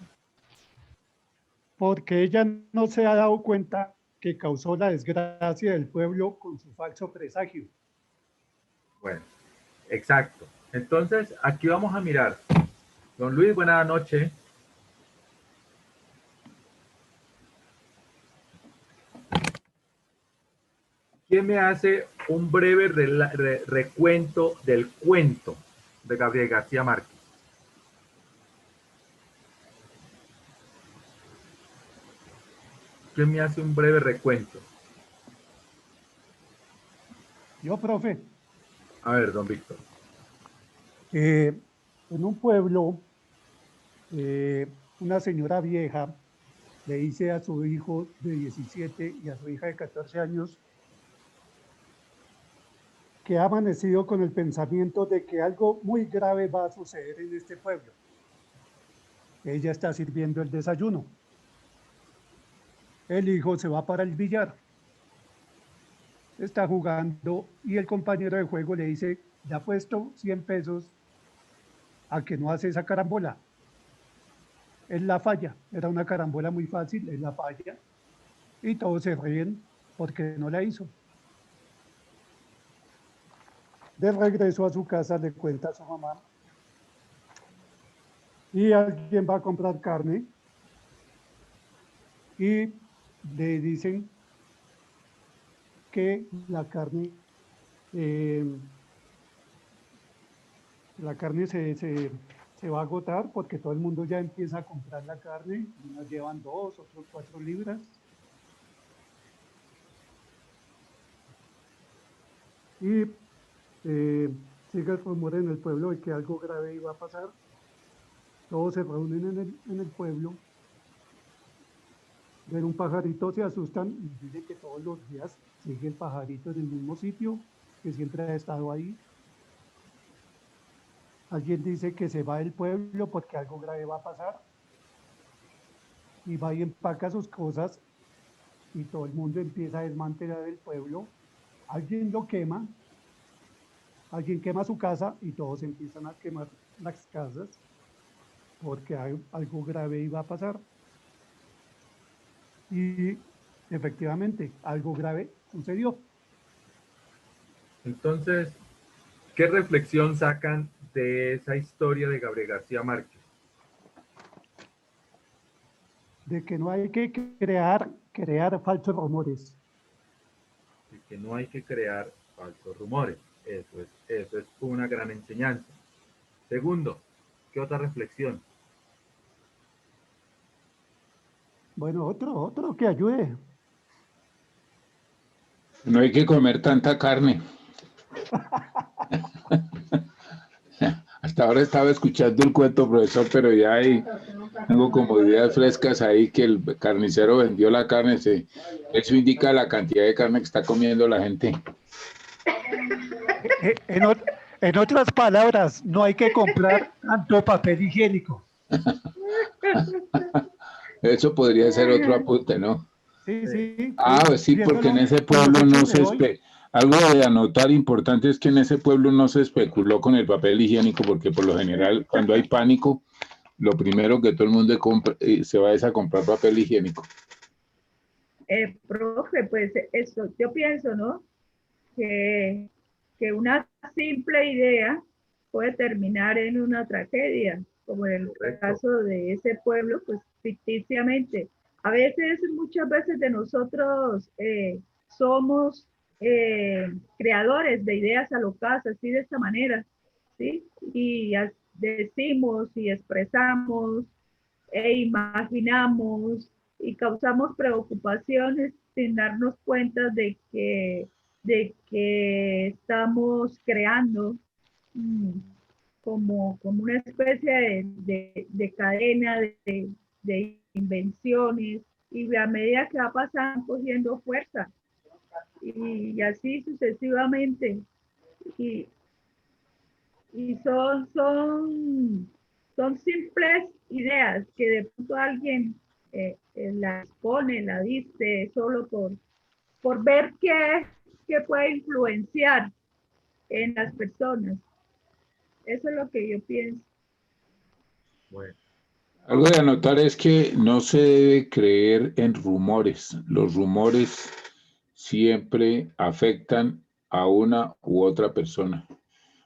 A: Porque ella no se ha dado cuenta que causó la desgracia del pueblo con su falso presagio.
C: Bueno, exacto. Entonces, aquí vamos a mirar. Don Luis, buenas noches. ¿Quién me hace un breve recuento del cuento de Gabriel García Márquez? ¿Quién me hace un breve recuento?
A: Yo, profe.
C: A ver, don Víctor.
A: En un pueblo, una señora vieja le dice a su hijo de 17 y a su hija de 14 años que ha amanecido con el pensamiento de que algo muy grave va a suceder en este pueblo. Ella está sirviendo el desayuno. El hijo se va para el billar. Está jugando y el compañero de juego le dice, le ha puesto 100 pesos a que no hace esa carambola. Él la falla, era una carambola muy fácil, él la falla y todos se ríen porque no la hizo. De regreso a su casa le cuenta a su mamá y alguien va a comprar carne y le dicen que la carne se va a agotar porque todo el mundo ya empieza a comprar la carne, unos llevan 2, otros 4 libras. Y sigue el rumor en el pueblo de que algo grave iba a pasar. Todos se reúnen en el pueblo, ven un pajarito, se asustan y dicen que todos los días sigue el pajarito en el mismo sitio, que siempre ha estado ahí. Alguien dice que se va del pueblo porque algo grave va a pasar y va y empaca sus cosas y todo el mundo empieza a desmantelar el pueblo. Alguien lo quema, alguien quema su casa y todos empiezan a quemar las casas porque algo grave iba a pasar. Y efectivamente, algo grave sucedió.
C: Entonces, ¿qué reflexión sacan de esa historia de Gabriel García Márquez?
A: De que no hay que crear falsos rumores.
C: De que no hay que crear falsos rumores. Eso es una gran enseñanza. Segundo, ¿qué otra reflexión?
A: Bueno, otro que ayude.
J: No hay que comer tanta carne. Hasta ahora estaba escuchando el cuento, profesor, pero ya tengo como ideas frescas ahí que el carnicero vendió la carne. Eso indica la cantidad de carne que está comiendo la gente.
A: En otras palabras, no hay que comprar tanto papel higiénico.
J: Eso podría ser otro apunte, ¿no?
A: Sí.
J: Pues sí, porque en ese pueblo no se algo de anotar importante es que en ese pueblo no se especuló con el papel higiénico, porque por lo general cuando hay pánico, lo primero que todo el mundo compra, se va a comprar papel higiénico.
F: Profe, pues eso, yo pienso, ¿no? Que una simple idea puede terminar en una tragedia, como en el caso de ese pueblo, pues ficticiamente. Muchas veces de nosotros somos creadores de ideas alocadas, así de esta manera, ¿sí? Y decimos y expresamos e imaginamos y causamos preocupaciones sin darnos cuenta de que estamos creando como una especie de cadena de invenciones, y a medida que va pasando cogiendo fuerza. y así sucesivamente. Y, y son simples ideas que de pronto alguien las pone, la dice solo por ver qué puede influenciar en las personas. Eso es lo que yo pienso.
C: Bueno,
J: Algo de anotar es que no se debe creer en rumores. Los rumores siempre afectan a una u otra persona,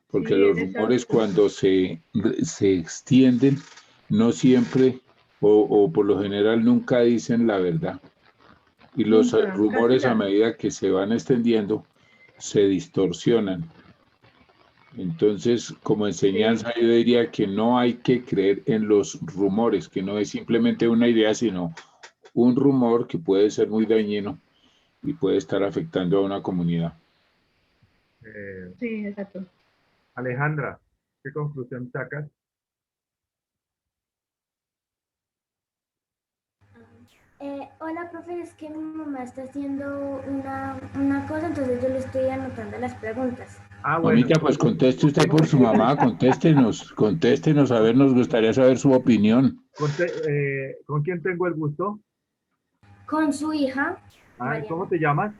J: porque
F: Sí,
J: los rumores
F: exacto.
J: cuando se extienden, no siempre o por lo general nunca dicen la verdad. Y los
F: Nunca, casi
J: rumores a
F: nada.
J: medida que se van extendiendo, se distorsionan. Entonces, como enseñanza, yo diría que no hay que creer en los rumores, que no es simplemente una idea, sino un rumor que puede ser muy dañino y puede estar afectando a una comunidad.
F: Sí, exacto.
C: Alejandra, ¿qué conclusión sacas?
H: Hola, profe, es que mi mamá está haciendo una cosa, entonces yo le estoy anotando las preguntas.
C: Ah, bueno,
J: Mamita, pues conteste usted por su mamá, contéstenos, a ver, nos gustaría saber su opinión.
C: ¿con quién tengo el gusto?
H: Con su hija,
C: Ah, ¿cómo te llamas?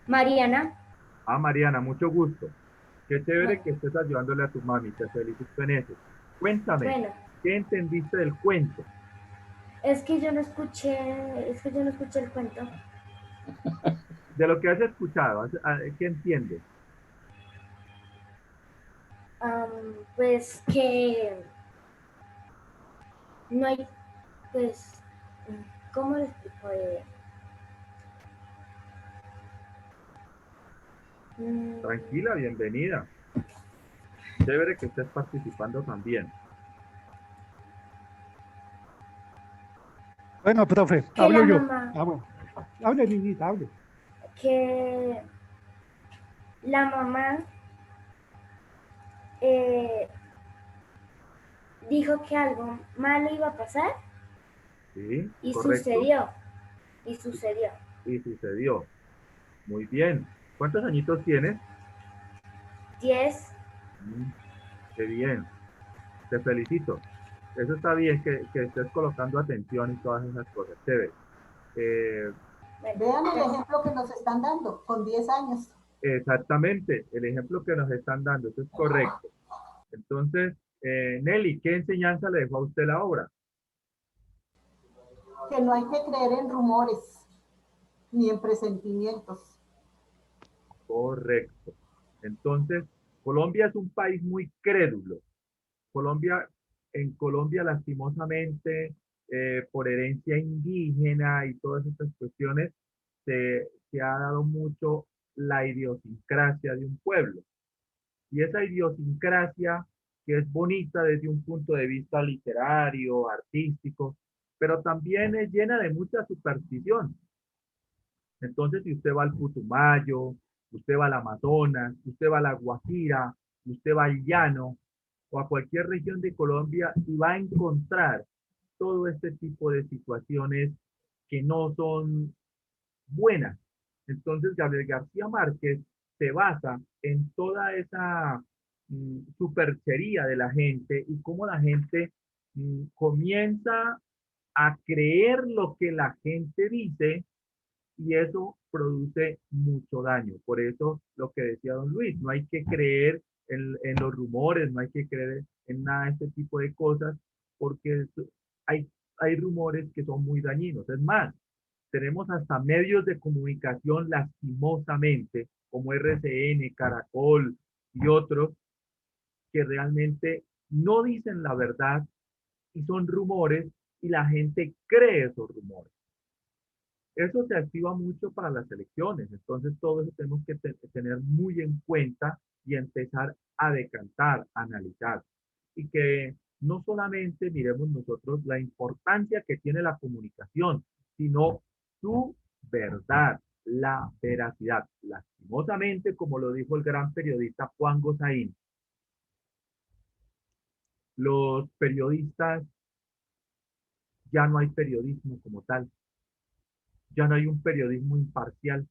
H: Mariana.
C: Ah, Mariana, mucho gusto. Qué chévere
H: Bueno,
C: que estés ayudándole a tu mami, te felicito en eso. Cuéntame,
H: bueno,
C: ¿qué entendiste del cuento?
H: es que yo no escuché, el cuento.
C: De lo que has escuchado, ¿qué entiendes?
H: Pues que no hay, pues, ¿cómo le explico?
C: Tranquila, bienvenida. Chévere que estés participando también.
A: Bueno, profe,
H: que
A: hablo
H: la
A: yo.
H: mamá,
A: Ah, bueno. Hable, niñita, hable.
H: que la mamá eh, dijo que algo malo iba a pasar
C: ¿Sí?
H: y
C: ¿Correcto?
H: sucedió, y sucedió.
C: Y sucedió. Muy bien. ¿Cuántos añitos tienes?
H: 10.
C: Mm, qué bien. Te felicito. Eso está bien que estés colocando atención y todas esas cosas. Chévere. Eh,
H: Bueno,
G: Vean el
H: entonces,
G: ejemplo que nos están dando con 10 años,
C: exactamente, el ejemplo que nos están dando, eso es correcto. Entonces, Nelly, ¿qué enseñanza le dejó a usted la obra?
G: que no hay que creer en rumores ni en presentimientos.
C: Correcto. Entonces, Colombia es un país muy crédulo. En Colombia, lastimosamente, por herencia indígena y todas estas cuestiones, se ha dado mucho la idiosincrasia de un pueblo. Y esa idiosincrasia, que es bonita desde un punto de vista literario, artístico, pero también es llena de mucha superstición. Entonces, si usted va al Putumayo, usted va al Amazonas, usted va a la Guajira, usted va al Llano o a cualquier región de Colombia y va a encontrar todo este tipo de situaciones que no son buenas. Entonces, Gabriel García Márquez se basa en toda esa superchería de la gente y cómo la gente comienza a creer lo que la gente dice y eso produce mucho daño. Por eso lo que decía don Luis, no hay que creer en los rumores, no hay que creer en nada de este tipo de cosas, porque hay, hay rumores que son muy dañinos. Es más, tenemos hasta medios de comunicación lastimosamente, como RCN, Caracol y otros, que realmente no dicen la verdad y son rumores y la gente cree esos rumores. Eso se activa mucho para las elecciones, entonces todo eso tenemos que tener muy en cuenta y empezar a decantar, a analizar. Y que no solamente miremos nosotros la importancia que tiene la comunicación, sino su verdad, la veracidad. Lastimosamente, como lo dijo el gran periodista Juan Gozaín, los periodistas, ya no hay periodismo como tal, ya no hay un periodismo imparcial,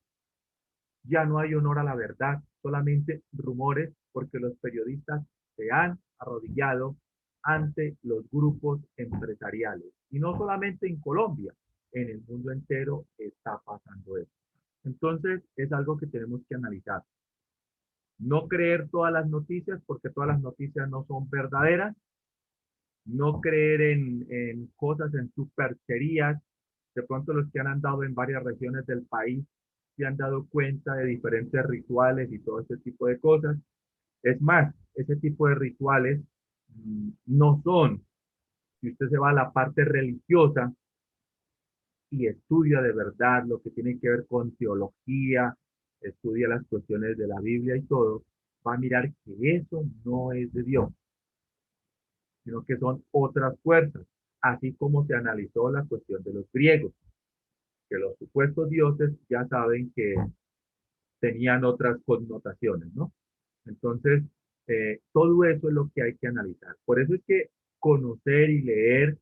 C: Ya no hay honor a la verdad, solamente rumores, porque los periodistas se han arrodillado ante los grupos empresariales. Y no solamente en Colombia, en el mundo entero está pasando eso. Entonces, es algo que tenemos que analizar. No creer todas las noticias, porque todas las noticias no son verdaderas. No creer en cosas, en supercherías. De pronto los que han andado en varias regiones del país se han dado cuenta de diferentes rituales y todo ese tipo de cosas. Es más, ese tipo de rituales no son, si usted se va a la parte religiosa y estudia de verdad lo que tiene que ver con teología, estudia las cuestiones de la Biblia y todo, va a mirar que eso no es de Dios, sino que son otras fuerzas, así como se analizó la cuestión de los griegos, que los supuestos dioses ya saben que tenían otras connotaciones, ¿no? Entonces, todo eso es lo que hay que analizar. Por eso es que conocer y leer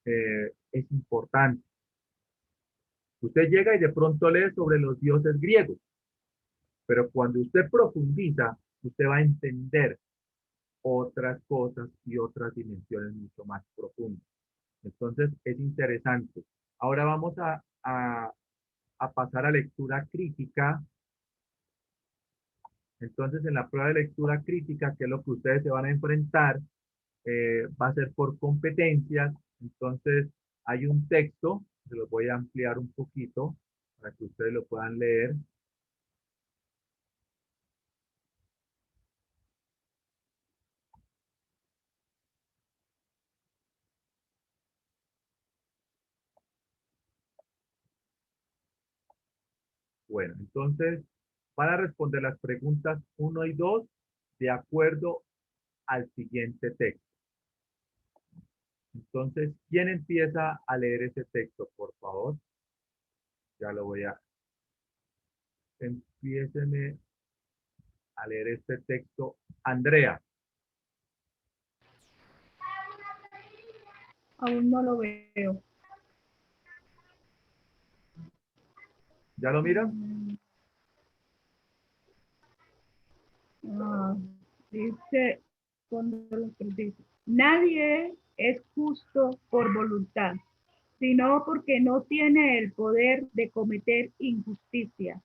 C: es importante. Usted llega y de pronto lee sobre los dioses griegos, pero cuando usted profundiza, usted va a entender otras cosas y otras dimensiones mucho más profundas. Entonces, es interesante. Ahora vamos a pasar a lectura crítica. Entonces, en la prueba de lectura crítica, que es lo que ustedes se van a enfrentar, va a ser por competencias. Entonces, hay un texto, se lo voy a ampliar un poquito para que ustedes lo puedan leer. Bueno, entonces, van a responder las preguntas 1 y 2 de acuerdo al siguiente texto. Entonces, ¿quién empieza a leer ese texto, por favor? Ya lo voy a... Empiéceme a leer este texto. Andrea.
F: Aún no lo veo.
C: ¿Ya lo miran?
F: Dice, nadie es justo por voluntad, sino porque no tiene el poder de cometer injusticia.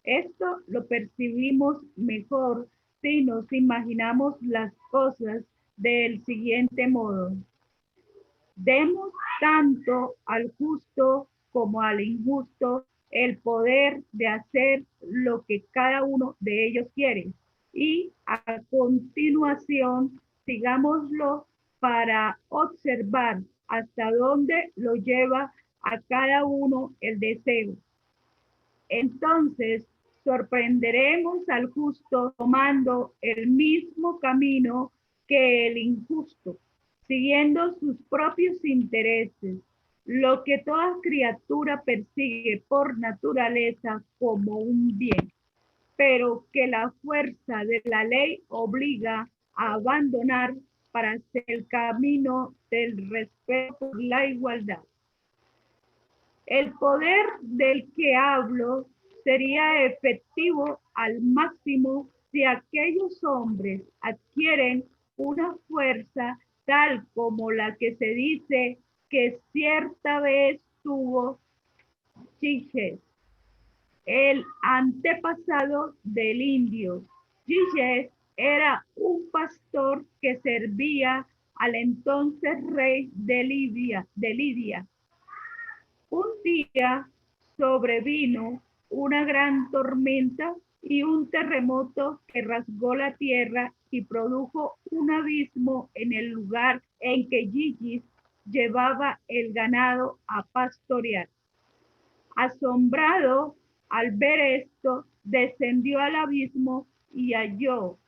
F: Esto lo percibimos mejor si nos imaginamos las cosas del siguiente modo. Demos tanto al justo como al injusto el poder de hacer lo que cada uno de ellos quiere. Y a continuación, sigámoslo para observar hasta dónde lo lleva a cada uno el deseo. Entonces, sorprenderemos al justo tomando el mismo camino que el injusto, siguiendo sus propios intereses, lo que toda criatura persigue por naturaleza como un bien, pero que la fuerza de la ley obliga a abandonar para hacer el camino del respeto por la igualdad. El poder del que hablo sería efectivo al máximo si aquellos hombres adquieren una fuerza tal como la que se dice que cierta vez tuvo Giges, el antepasado del indio. Giges era un pastor que servía al entonces rey de Lidia. Un día sobrevino una gran tormenta y un terremoto que rasgó la tierra y produjo un abismo en el lugar en que Giges llevaba el ganado a pastorear. Asombrado al ver esto, descendió al abismo y halló,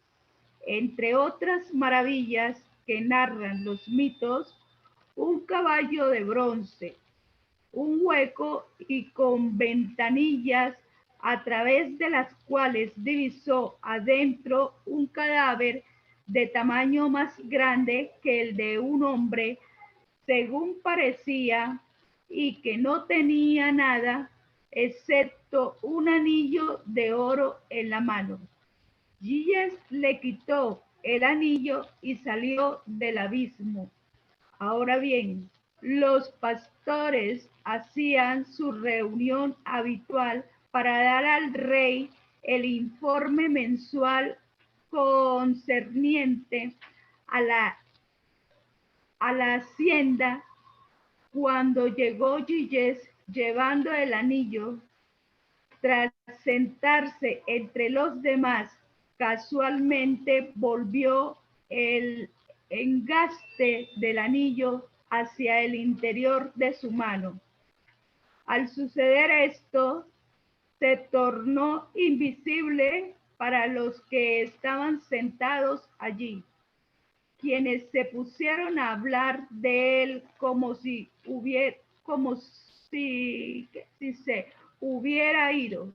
F: entre otras maravillas que narran los mitos, un caballo de bronce, un hueco y con ventanillas a través de las cuales divisó adentro un cadáver de tamaño más grande que el de un hombre, según parecía, y que no tenía nada excepto un anillo de oro en la mano. Giges le quitó el anillo y salió del abismo. Ahora bien, los pastores hacían su reunión habitual para dar al rey el informe mensual concerniente a la hacienda. Cuando llegó Giges llevando el anillo, tras sentarse entre los demás, casualmente volvió el engaste del anillo hacia el interior de su mano. Al suceder esto, se tornó invisible para los que estaban sentados allí, quienes se pusieron a hablar de él como si se hubiera ido.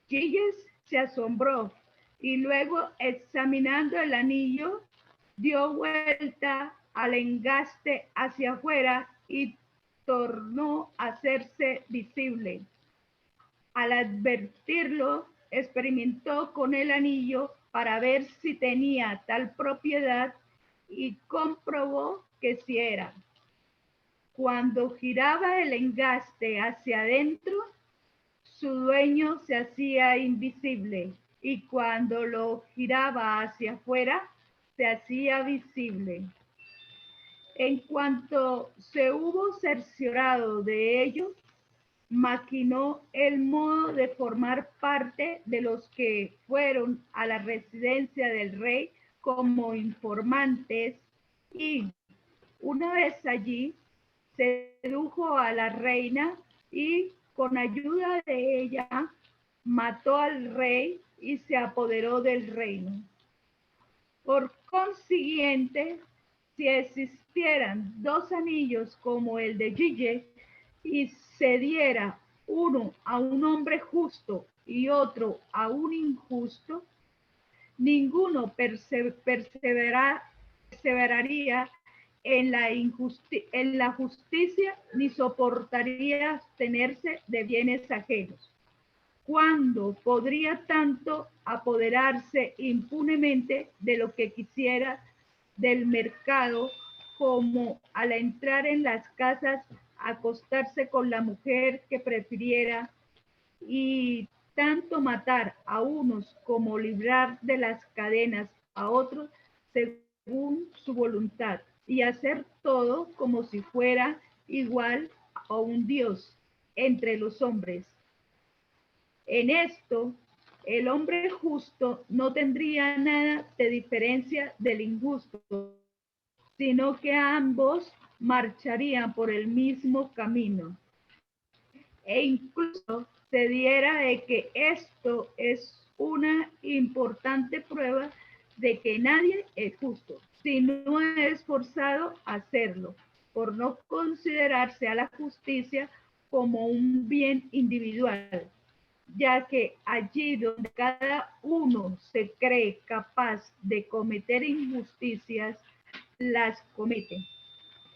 F: Giges se asombró y luego, examinando el anillo, dio vuelta al engaste hacia afuera y tornó a hacerse visible. Al advertirlo, experimentó con el anillo para ver si tenía tal propiedad y comprobó que sí era. Cuando giraba el engaste hacia adentro, su dueño se hacía invisible, y cuando lo giraba hacia afuera, se hacía visible. En cuanto se hubo cerciorado de ello, maquinó el modo de formar parte de los que fueron a la residencia del rey como informantes y, una vez allí, sedujo a la reina y, con ayuda de ella, mató al rey y se apoderó del reino. Por consiguiente, si existieran dos anillos como el de Giges y se diera uno a un hombre justo y otro a un injusto, ninguno perseveraría en la justicia ni soportaría abstenerse de bienes ajenos. ¿Cuándo podría tanto apoderarse impunemente de lo que quisiera del mercado como al entrar en las casas acostarse con la mujer que prefiriera y tanto matar a unos como librar de las cadenas a otros según su voluntad y hacer todo como si fuera igual a un Dios entre los hombres? En esto, el hombre justo no tendría nada de diferencia del injusto, sino que ambos marcharían por el mismo camino. E incluso se diera de que esto es una importante prueba de que nadie es justo, si no es forzado a hacerlo, por no considerarse a la justicia como un bien individual, ya que allí donde cada uno se cree capaz de cometer injusticias, las comete.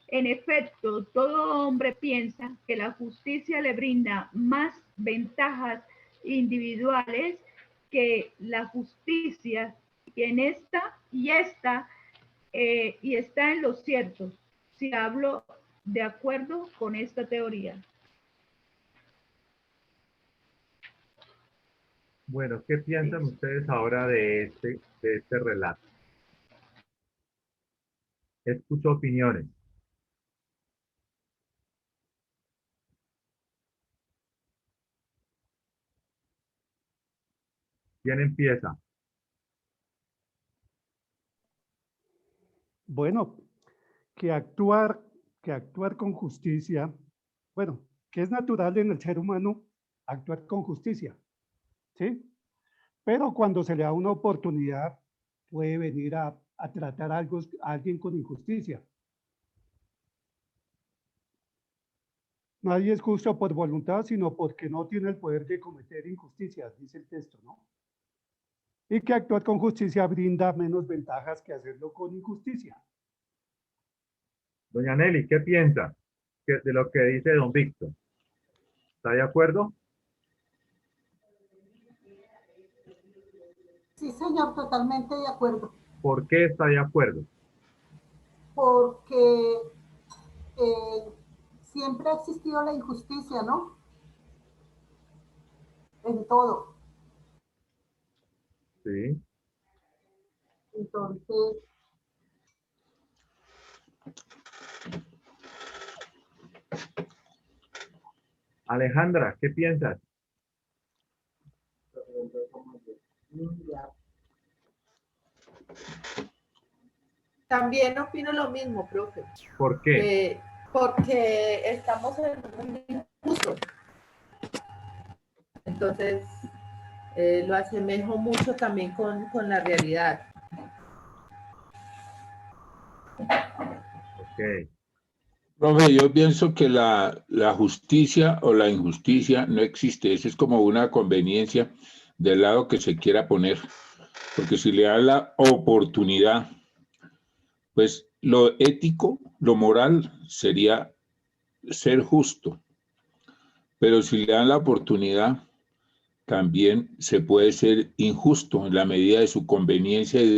F: En efecto, todo hombre piensa que la justicia le brinda más ventajas individuales que la justicia, y está en lo cierto, si hablo de acuerdo con esta teoría.
C: Bueno, ¿qué piensan ustedes ahora de este relato? Escucho opiniones. ¿Quién empieza?
A: Bueno, que actuar, que actuar con justicia, bueno, que es natural en el ser humano actuar con justicia, ¿sí? Pero cuando se le da una oportunidad, puede venir a tratar a alguien con injusticia. Nadie es justo por voluntad, sino porque no tiene el poder de cometer injusticias, dice el texto, ¿no? Y que actuar con justicia brinda menos ventajas que hacerlo con injusticia.
C: Doña Nelly, ¿qué piensa de lo que dice don Víctor? ¿Está de acuerdo?
G: Sí, señor, totalmente de acuerdo.
C: ¿Por qué está de acuerdo?
G: Porque siempre ha existido la injusticia, ¿no? En todo.
C: Sí.
G: Entonces,
C: Alejandra, ¿qué piensas?
B: También opino lo mismo, profe.
C: ¿Por qué?
B: Porque estamos en un mundo injusto. Entonces, lo asemejo mucho también con la realidad.
C: Ok.
J: Profe, yo pienso que la justicia o la injusticia no existe. Eso es como una conveniencia del lado que se quiera poner. Porque si le da la oportunidad, pues lo ético, lo moral sería ser justo. Pero si le dan la oportunidad, también se puede ser injusto en la medida de su conveniencia y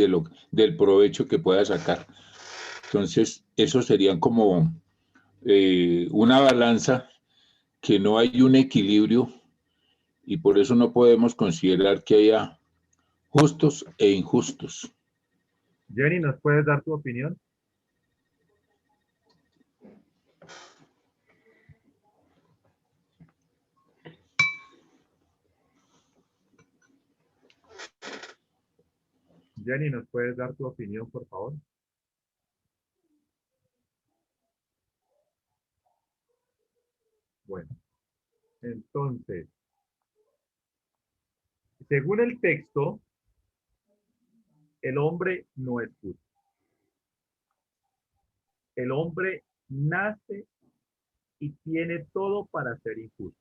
J: del provecho que pueda sacar. Entonces, eso serían como una balanza que no hay un equilibrio y por eso no podemos considerar que haya justos e injustos.
C: Jenny, ¿nos puedes dar tu opinión? Jenny, ¿nos puedes dar tu opinión, por favor? Bueno, entonces, según el texto, el hombre no es justo. El hombre nace y tiene todo para ser injusto.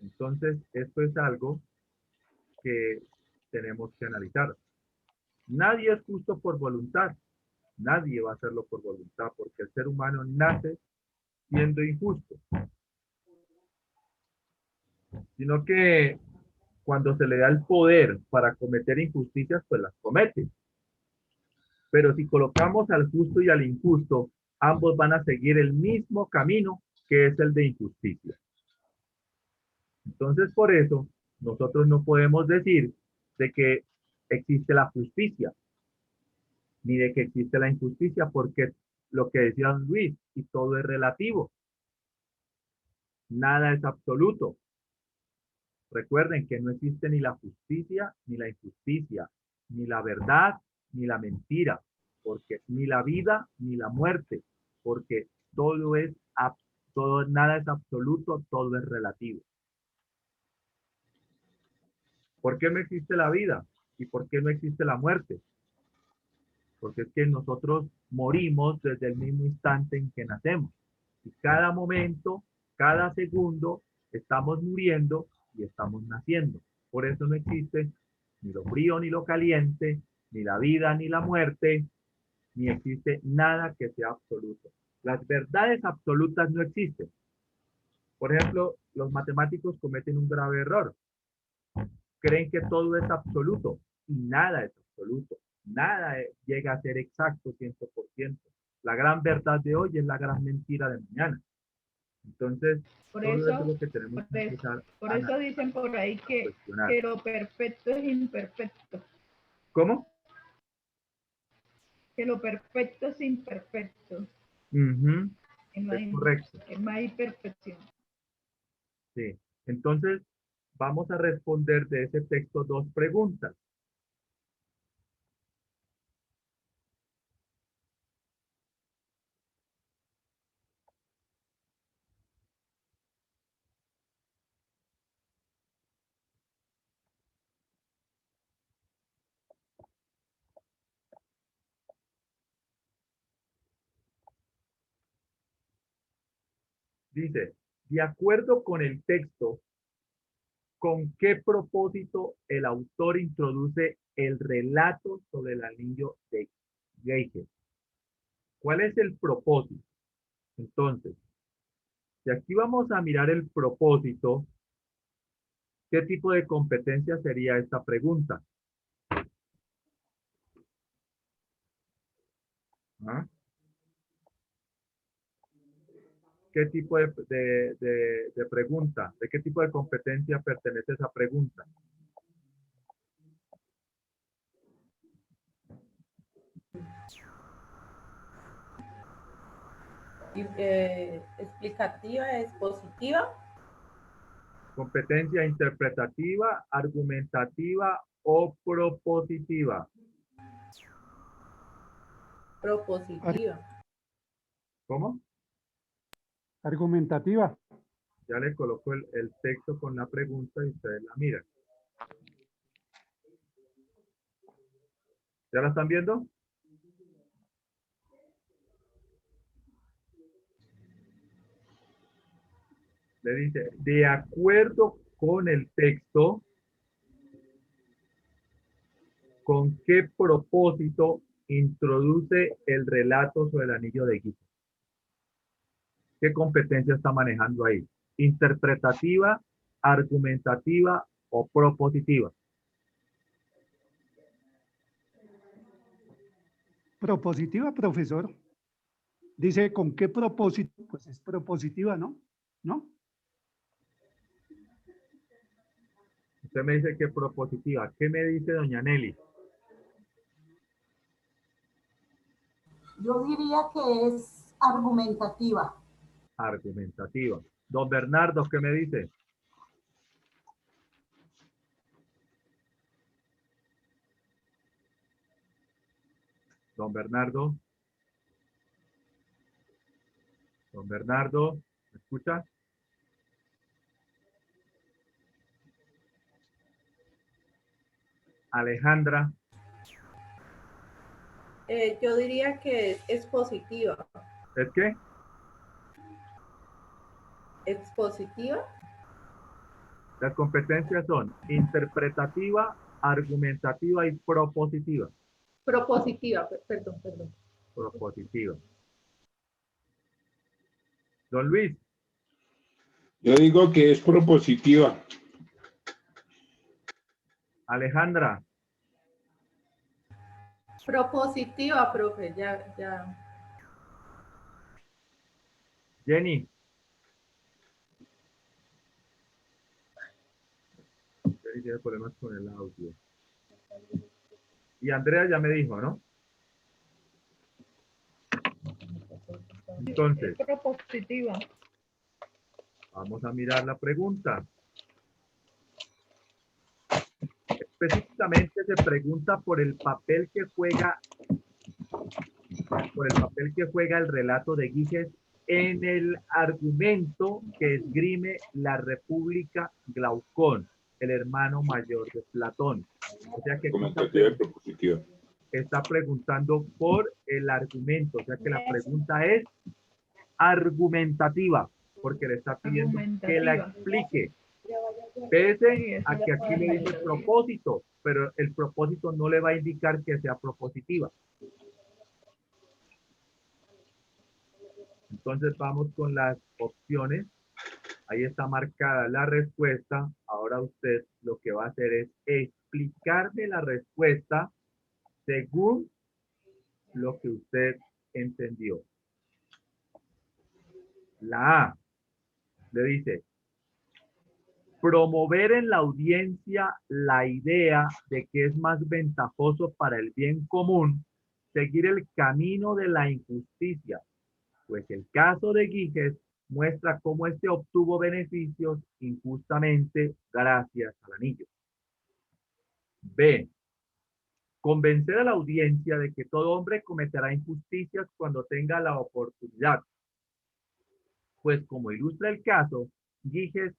C: Entonces, esto es algo que tenemos que analizar. Nadie es justo por voluntad. Nadie va a hacerlo por voluntad porque el ser humano nace siendo injusto. Sino que cuando se le da el poder para cometer injusticias, pues las comete. Pero si colocamos al justo y al injusto, ambos van a seguir el mismo camino que es el de injusticia. Entonces, por eso, nosotros no podemos decir de que existe la justicia, ni de que existe la injusticia, porque lo que decía don Luis, y todo es relativo. Nada es absoluto. Recuerden que no existe ni la justicia, ni la injusticia, ni la verdad, ni la mentira, porque ni la vida, ni la muerte, porque todo es, todo, nada es absoluto, todo es relativo. ¿Por qué no existe la vida? ¿Y por qué no existe la muerte? Porque es que nosotros morimos desde el mismo instante en que nacemos. Y cada momento, cada segundo, estamos muriendo y estamos naciendo. Por eso no existe ni lo frío ni lo caliente, ni la vida ni la muerte, ni existe nada que sea absoluto. Las verdades absolutas no existen. Por ejemplo, los matemáticos cometen un grave error. Creen que todo es absoluto y nada es absoluto. Nada llega a ser exacto 100%. La gran verdad de hoy es la gran mentira de mañana. Entonces,
F: Por
C: todo eso es
F: eso,
C: lo que tenemos que empezar
F: por
C: a
F: eso dicen por ahí que lo perfecto es imperfecto.
C: ¿Cómo?
F: Que lo perfecto es imperfecto.
C: Es correcto.
F: Que no hay perfección.
C: Sí. Entonces, vamos a responder de ese texto dos preguntas. Dice, de acuerdo con el texto, ¿con qué propósito el autor introduce el relato sobre el anillo de Geiger? ¿Cuál es el propósito? Entonces, si aquí vamos a mirar el propósito, ¿Qué tipo de competencia sería esta pregunta? ¿Ah? ¿Qué tipo de pregunta? ¿De qué tipo de competencia pertenece esa pregunta?
B: Explicativa, expositiva.
C: Competencia interpretativa, argumentativa o propositiva.
B: Propositiva.
C: ¿Cómo?
A: Argumentativa.
C: Ya le coloco el texto con la pregunta y ustedes la miran. ¿Ya la están viendo? Le dice, de acuerdo con el texto, ¿con qué propósito introduce el relato sobre el anillo de Giges? ¿Qué competencia está manejando ahí? ¿Interpretativa, argumentativa o propositiva?
A: Propositiva, profesor. Dice, ¿con qué propósito? Pues es propositiva, ¿no? ¿No?
C: Usted me dice que propositiva. ¿Qué me dice doña Nelly?
G: Yo diría que es argumentativa.
C: Argumentativa. Don Bernardo, ¿qué me dice? Don Bernardo. Don Bernardo, ¿me escucha? Alejandra.
B: Yo diría que es expositiva.
C: ¿Es qué?
B: Expositiva.
C: Las competencias son interpretativa, argumentativa y propositiva.
B: Propositiva, perdón.
C: Propositiva. Don Luis.
J: Yo digo que es propositiva.
C: Alejandra.
B: Propositiva, profe, ya.
C: Jenny. Jenny tiene problemas con el audio. Y Andrea ya me dijo, ¿no? Entonces,
F: Es propositiva.
C: vamos a mirar la pregunta. Específicamente se pregunta por el papel que juega el relato de Giges en el argumento que esgrime la República Glaucón, el hermano mayor de Platón. O sea que
J: Argumentativa y propositiva.
C: está preguntando por el argumento, o sea que la pregunta es argumentativa, porque le está pidiendo que la explique. Pese a que aquí le dice propósito, pero el propósito no le va a indicar que sea propositiva. Entonces vamos con las opciones. Ahí está marcada la respuesta. Ahora usted lo que va a hacer es explicarme la respuesta según lo que usted entendió. La A le dice, promover en la audiencia la idea de que es más ventajoso para el bien común seguir el camino de la injusticia, pues el caso de Giges muestra cómo éste obtuvo beneficios injustamente gracias al anillo. B. Convencer a la audiencia de que todo hombre cometerá injusticias cuando tenga la oportunidad, pues como ilustra el caso, Giges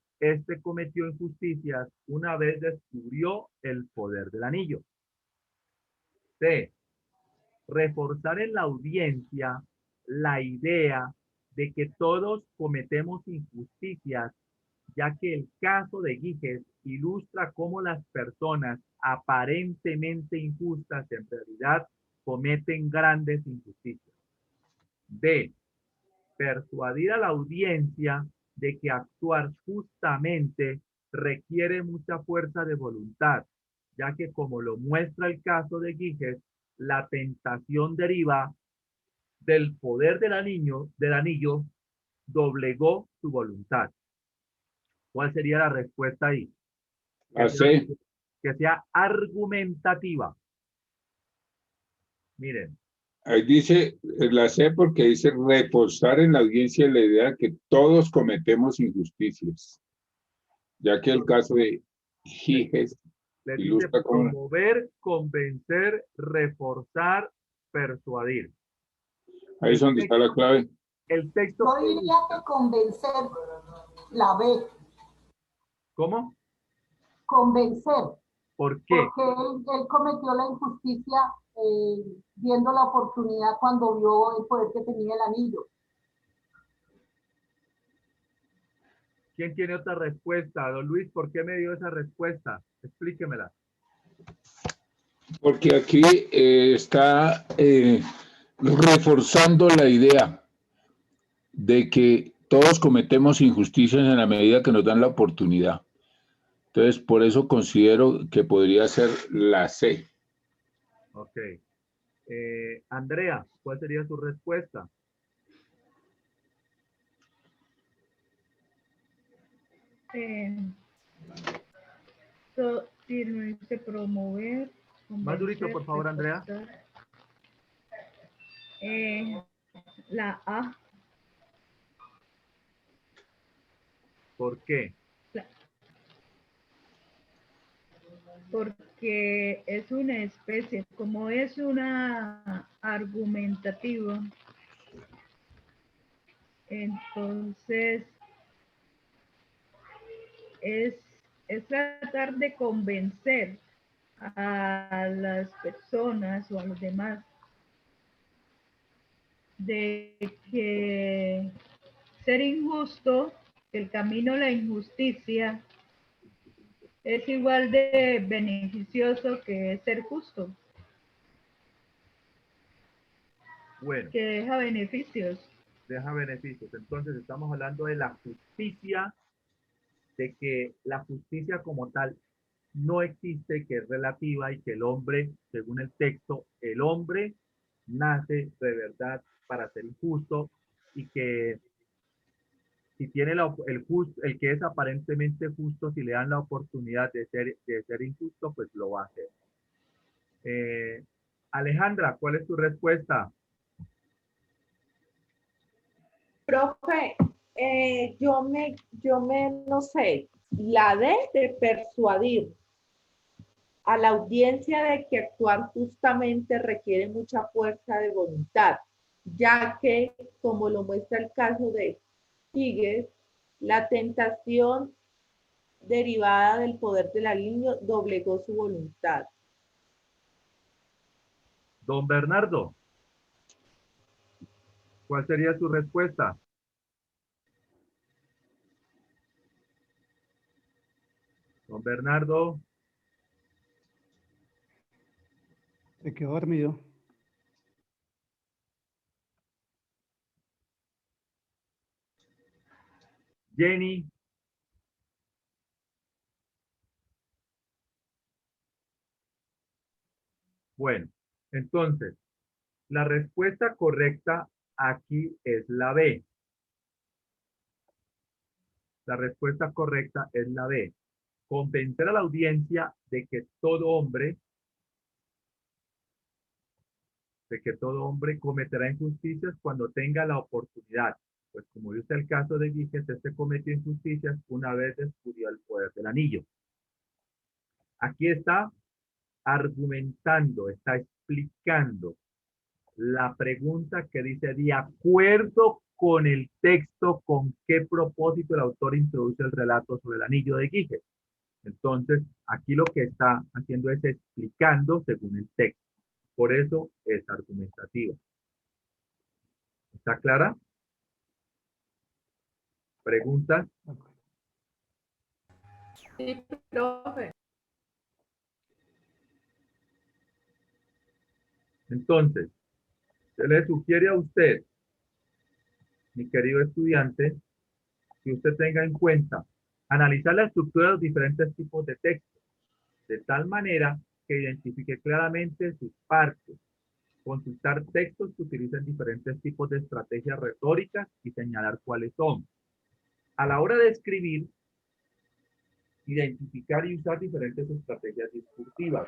C: cometió injusticias una vez descubrió el poder del anillo. C. Reforzar en la audiencia la idea de que todos cometemos injusticias, ya que el caso de Giges ilustra cómo las personas aparentemente injustas en realidad cometen grandes injusticias. D. Persuadir a la audiencia de que actuar justamente requiere mucha fuerza de voluntad, ya que como lo muestra el caso de Giges, la tentación deriva del poder del anillo doblegó su voluntad. ¿Cuál sería la respuesta ahí?
J: Así.
C: Que sea argumentativa. Miren.
J: Ahí dice, la C porque dice reforzar en la audiencia la idea que todos cometemos injusticias, ya que el caso de Giges
C: Le dice
J: ilustra cómo...
C: promover, convencer, reforzar, persuadir.
J: Ahí es donde está la clave.
C: El texto...
G: Yo diría que convencer, la B.
C: ¿Cómo?
G: Convencer.
C: ¿Por qué?
G: Porque él cometió la injusticia viendo la oportunidad cuando vio el poder que tenía el anillo.
C: ¿Quién tiene otra respuesta? Don Luis, ¿por qué me dio esa respuesta? Explíquemela.
J: Porque aquí está reforzando la idea de que todos cometemos injusticias en la medida que nos dan la oportunidad. Entonces, por eso considero que podría ser la C.
C: Ok. Andrea, ¿cuál sería su respuesta?
F: Promover.
C: Más durito, por favor, Andrea.
F: La A.
C: ¿Por qué?
F: Porque es una especie, como es una argumentativa, entonces es tratar de convencer a las personas o a los demás de que ser injusto, el camino a la injusticia, es igual de beneficioso que ser justo.
C: Bueno.
F: Que deja beneficios.
C: Deja beneficios. Entonces estamos hablando de la justicia, de que la justicia como tal no existe, que es relativa y que el hombre, según el texto, el hombre nace de verdad para ser injusto y que si tiene el que es aparentemente justo, si le dan la oportunidad de ser injusto, pues lo va a hacer. Alejandra, ¿cuál es tu respuesta?
B: Profe, no sé, la D de persuadir a la audiencia de que actuar justamente requiere mucha fuerza de voluntad, ya que, como lo muestra el caso de Giges, la tentación derivada del poder del anillo doblegó su voluntad.
C: Don Bernardo, ¿cuál sería su respuesta? Don Bernardo.
A: Se quedó dormido.
C: Jenny. Bueno, entonces, la respuesta correcta aquí es la B. La respuesta correcta es la B. Convencer a la audiencia de que todo hombre cometerá injusticias cuando tenga la oportunidad. Pues como dice el caso de Giges, este cometió injusticias una vez descubrió el poder del anillo. Aquí está argumentando, está explicando la pregunta que dice, de acuerdo con el texto, ¿con qué propósito el autor introduce el relato sobre el anillo de Giges? Entonces, aquí lo que está haciendo es explicando según el texto. Por eso es argumentativa. ¿Está clara? ¿Preguntas?
B: Sí, profe.
C: Entonces, se le sugiere a usted, mi querido estudiante, que usted tenga en cuenta Analizar la estructura de los diferentes tipos de textos, de tal manera que identifique claramente sus partes. Consultar textos que utilizan diferentes tipos de estrategias retóricas y señalar cuáles son. A la hora de escribir, identificar y usar diferentes estrategias discursivas.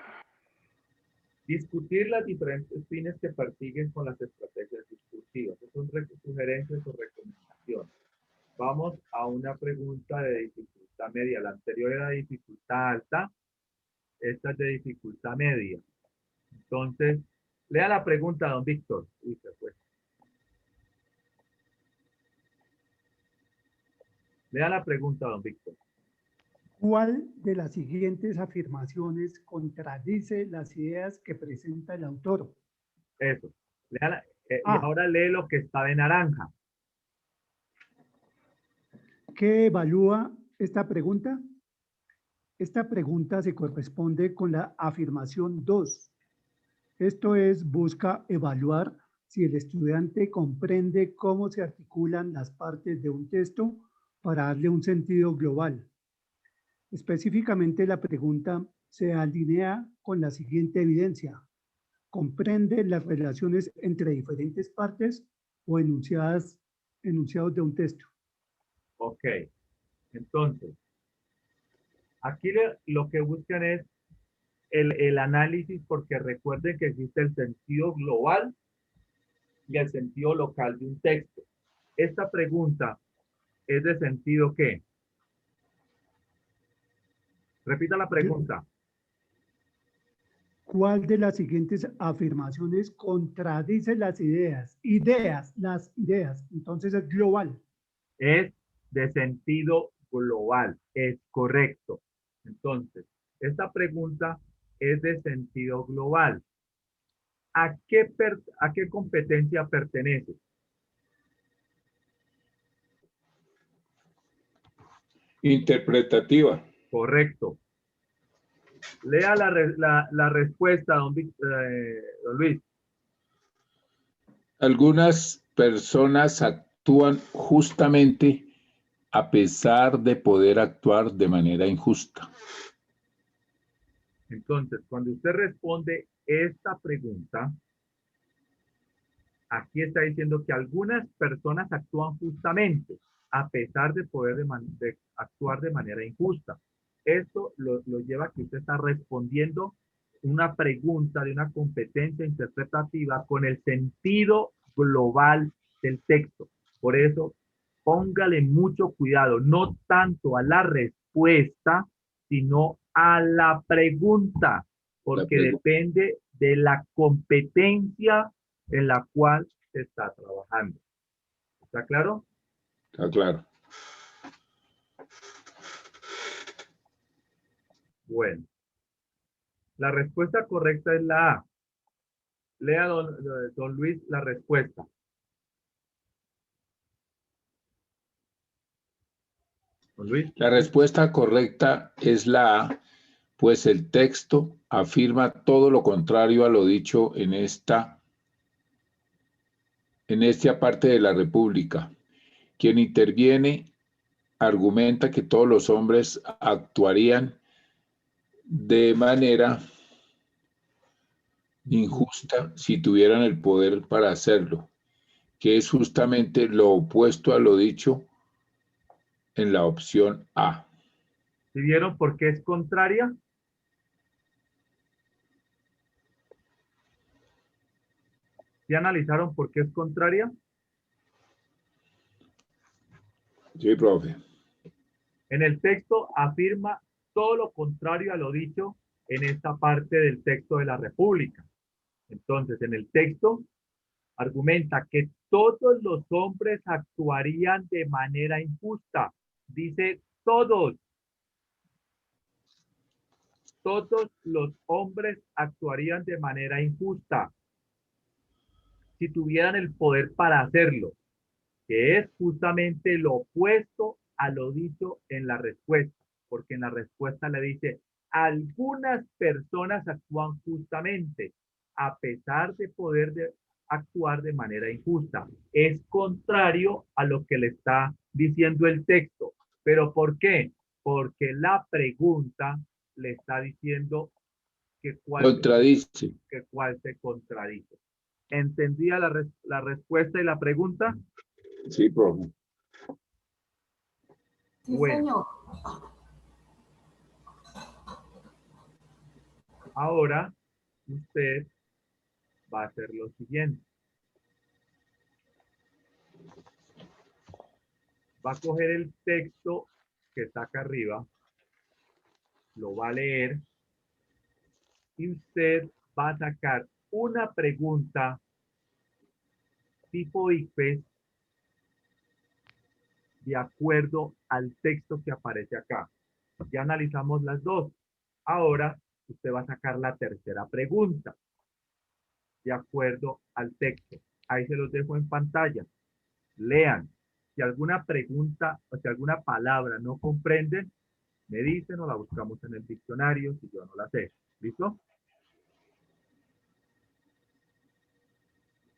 C: Discutir las diferentes fines que persiguen con las estrategias discursivas. Estas son sugerencias o recomendaciones. Vamos a una pregunta de dificultad media. La anterior era de dificultad alta. Esta es de dificultad media. Entonces, lea la pregunta, don Víctor. Uy, se fue. Lea la pregunta, don Víctor.
A: ¿Cuál de las siguientes afirmaciones contradice las ideas que presenta el autor?
C: Eso. Léala, y ahora lee lo que está de naranja.
A: ¿Qué evalúa esta pregunta? Esta pregunta se corresponde con la afirmación 2. Esto es, busca evaluar si el estudiante comprende cómo se articulan las partes de un texto para darle un sentido global. Específicamente, la pregunta se alinea con la siguiente evidencia. ¿Comprende las relaciones entre diferentes partes o enunciados de un texto?
C: Ok. Entonces, aquí lo que buscan es el análisis, porque recuerden que existe el sentido global y el sentido local de un texto. Esta pregunta es de sentido ¿qué? Repita la pregunta.
A: ¿Cuál de las siguientes afirmaciones contradice las ideas? Las ideas. Entonces es global.
C: Es de sentido global. Es correcto. Entonces, esta pregunta es de sentido global. ¿A qué competencia pertenece?
J: Interpretativa.
C: Correcto. Lea la respuesta, don Luis.
J: Algunas personas actúan justamente a pesar de poder actuar de manera injusta.
C: Entonces, cuando usted responde esta pregunta, aquí está diciendo que algunas personas actúan justamente a pesar de poder de actuar de manera injusta. Esto lo lleva a que usted está respondiendo una pregunta de una competencia interpretativa con el sentido global del texto. Por eso, póngale mucho cuidado, no tanto a la respuesta, sino a la pregunta, porque depende de la competencia en la cual se está trabajando. ¿Está claro?
J: Está claro.
C: Bueno. La respuesta correcta es la A. Lea, don Luis, la respuesta. Don Luis.
J: La respuesta correcta es la A, pues el texto afirma todo lo contrario a lo dicho en esta parte de la República. Quien interviene argumenta que todos los hombres actuarían de manera injusta si tuvieran el poder para hacerlo, que es justamente lo opuesto a lo dicho en la opción A.
C: ¿Sí vieron por qué es contraria? ¿Sí analizaron por qué es contraria?
J: Sí, profe.
C: En el texto afirma todo lo contrario a lo dicho en esta parte del texto de la República. Entonces, en el texto argumenta que todos los hombres actuarían de manera injusta. Dice todos. Todos los hombres actuarían de manera injusta si tuvieran el poder para hacerlo, que es justamente lo opuesto a lo dicho en la respuesta, porque en la respuesta le dice, algunas personas actúan justamente a pesar de poder actuar de manera injusta. Es contrario a lo que le está diciendo el texto. ¿Pero por qué? Porque la pregunta le está diciendo que
J: Contradice.
C: cuál se contradice. ¿Entendía la respuesta y la pregunta?
J: Sí, profe.
G: Sí,
C: Bueno.
G: señor.
C: Ahora usted va a hacer lo siguiente. Va a coger el texto que está acá arriba, lo va a leer y usted va a sacar una pregunta tipo ICFES de acuerdo al texto que aparece acá. Ya analizamos las dos. Ahora usted va a sacar la tercera pregunta de acuerdo al texto. Ahí se los dejo en pantalla. Lean. Si alguna pregunta o si alguna palabra no comprenden, me dicen o la buscamos en el diccionario si yo no la sé. ¿Listo?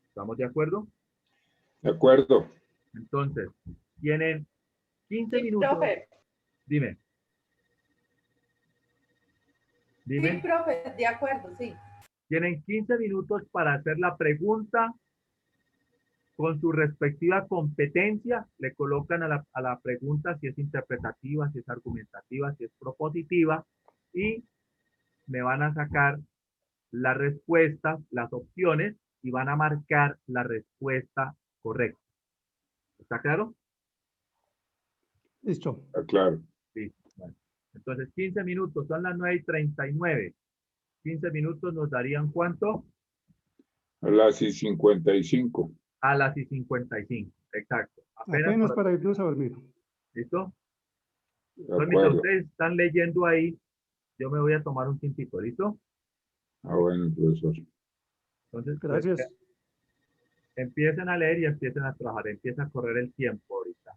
C: ¿Estamos de acuerdo?
J: De acuerdo.
C: Entonces, tienen 15
B: Sí,
C: minutos.
B: profe.
C: Dime.
B: Sí,
C: Dime.
B: profe, de acuerdo, sí.
C: Tienen 15 minutos para hacer la pregunta con su respectiva competencia. Le colocan a la pregunta si es interpretativa, si es argumentativa, si es propositiva y me van a sacar las respuestas, las opciones y van a marcar la respuesta correcta. ¿Está claro?
A: Listo.
J: Claro.
C: Sí. Bueno. Entonces, 15 minutos, son las 9:39. 15 minutos nos darían ¿cuánto?
J: A las 55.
C: A las 55. Exacto.
A: Apenas para irnos a dormir.
C: ¿Listo?
J: De
C: Entonces, mientras
J: acuerdo.
C: ustedes están leyendo ahí, yo me voy a tomar un tiempito, ¿listo?
J: Ah, bueno, profesor.
C: Entonces, pues,
A: Gracias.
C: empiecen a leer y empiecen a trabajar. Empieza a correr el tiempo ahorita.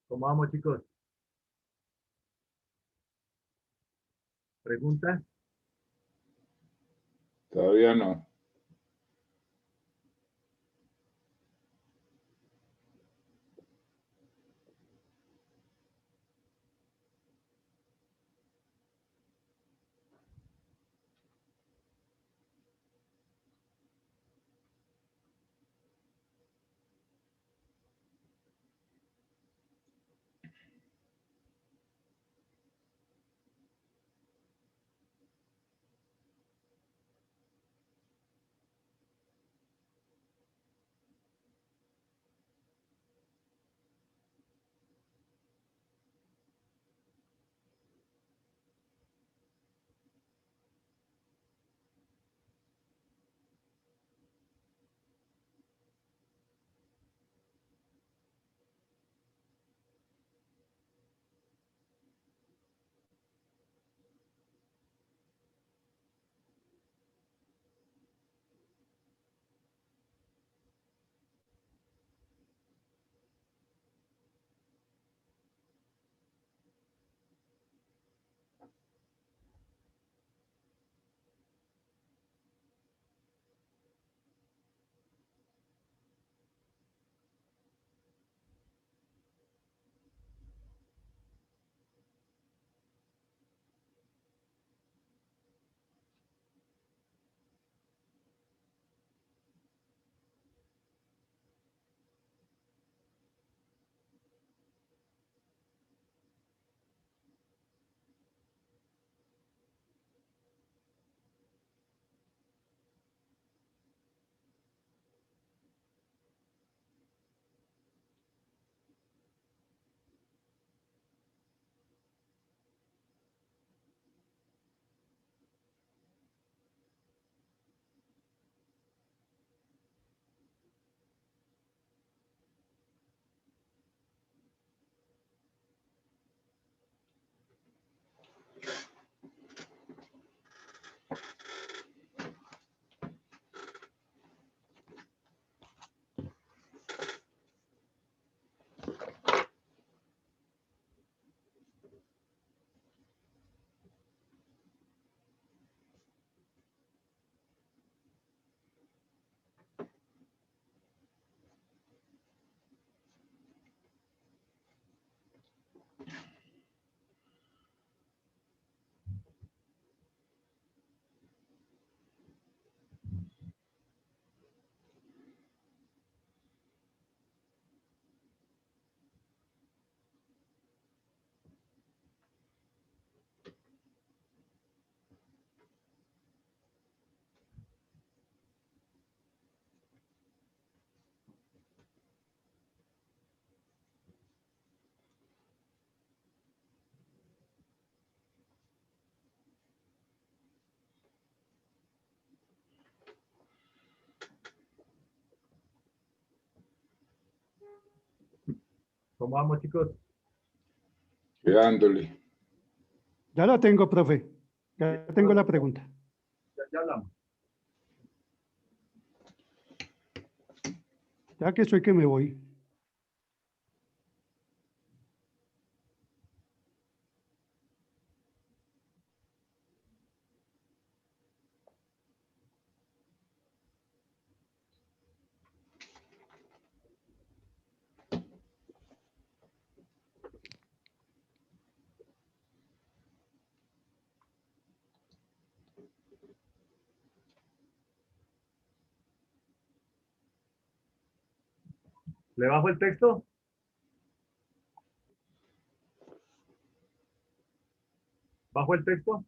C: ¿Cómo vamos, chicos? ¿Preguntas?
J: Todavía no.
C: ¿Cómo vamos, chicos?
J: Quedándole.
A: Ya la tengo, profe. Ya tengo la pregunta.
C: Ya hablamos.
A: Ya que soy que me voy.
C: ¿Le bajo el texto? ¿Bajo el texto?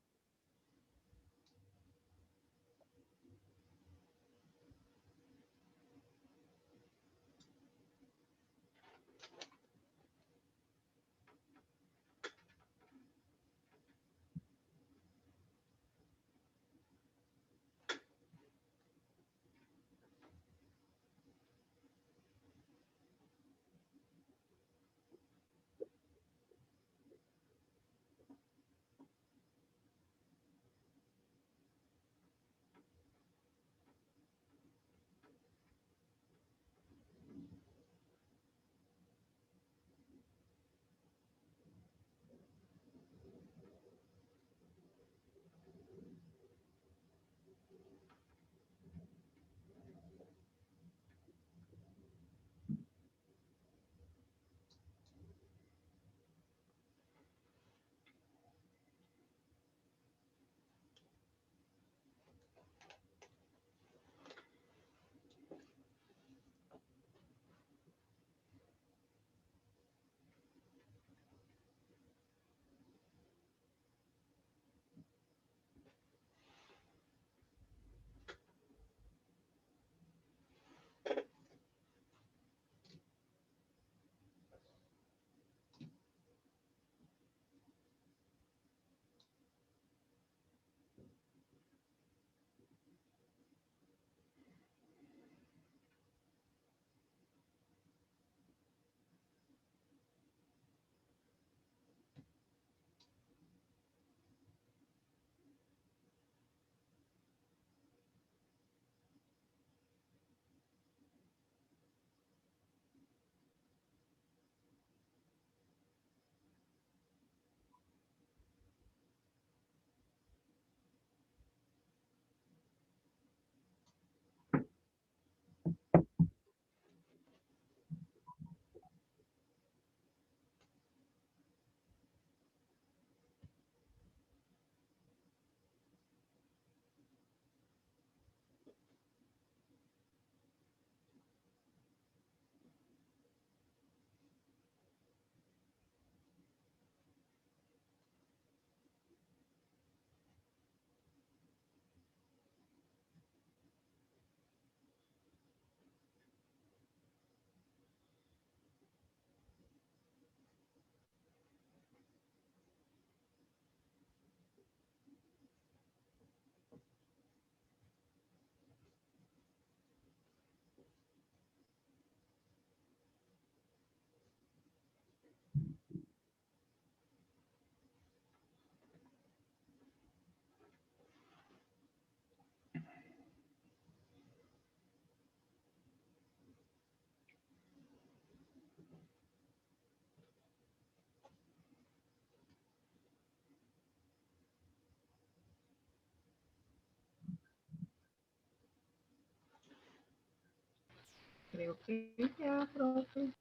F: Creo que ya, profe.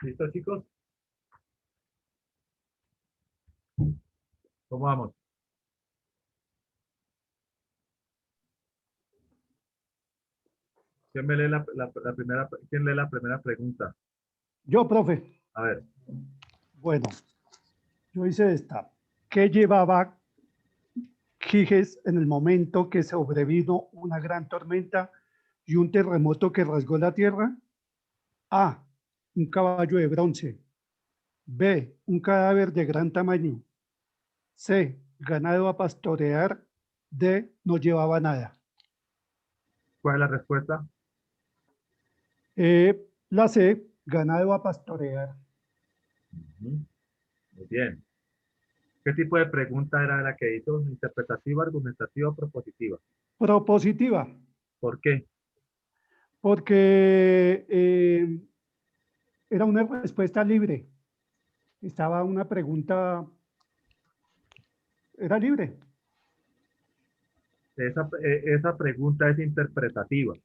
C: ¿Listo, chicos? ¿Cómo vamos? ¿Quién me lee quién lee la primera pregunta?
A: Yo, profe.
C: A ver.
A: Bueno, yo hice esta. ¿Qué llevaba Giges en el momento que sobrevino una gran tormenta y un terremoto que rasgó la tierra? A. Un caballo de bronce. B. Un cadáver de gran tamaño. C. Ganado a pastorear. D. No llevaba nada.
C: ¿Cuál es la respuesta?
A: La C. Ganado a pastorear.
C: Muy bien. ¿Qué tipo de pregunta era la que hizo? ¿Interpretativa, argumentativa o propositiva?
A: Propositiva.
C: ¿Por qué?
A: Porque era una respuesta libre. Estaba una pregunta, era libre.
C: Esa pregunta es interpretativa,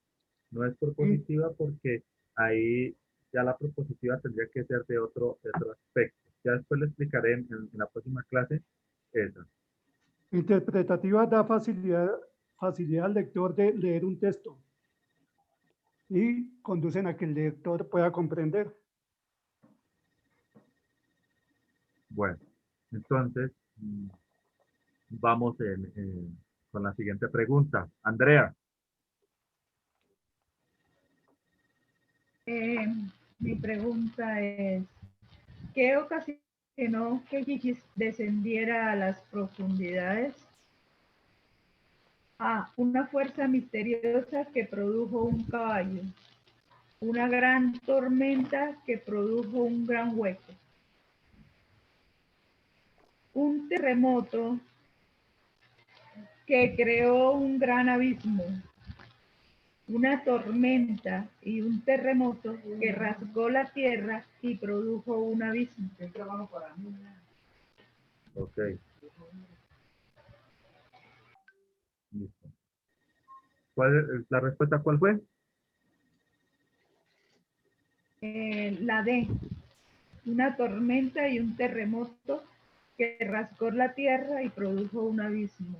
C: no es propositiva porque ahí ya la propositiva tendría que ser de otro aspecto. Ya después le explicaré en la próxima clase esa.
A: Interpretativa da facilidad al lector de leer un texto y conducen a que el lector pueda comprender.
C: Bueno, entonces vamos con la siguiente pregunta. Andrea.
F: Mi pregunta es, ¿qué ocasionó que Gigi descendiera a las profundidades? A. Una fuerza misteriosa que produjo un caballo. Una gran tormenta que produjo un gran hueco. Un terremoto que creó un gran abismo. Una tormenta y un terremoto que rasgó la tierra y produjo un abismo.
C: Ok. Listo. ¿La respuesta cuál fue?
F: La D. Una tormenta y un terremoto que rasgó la tierra y produjo un abismo.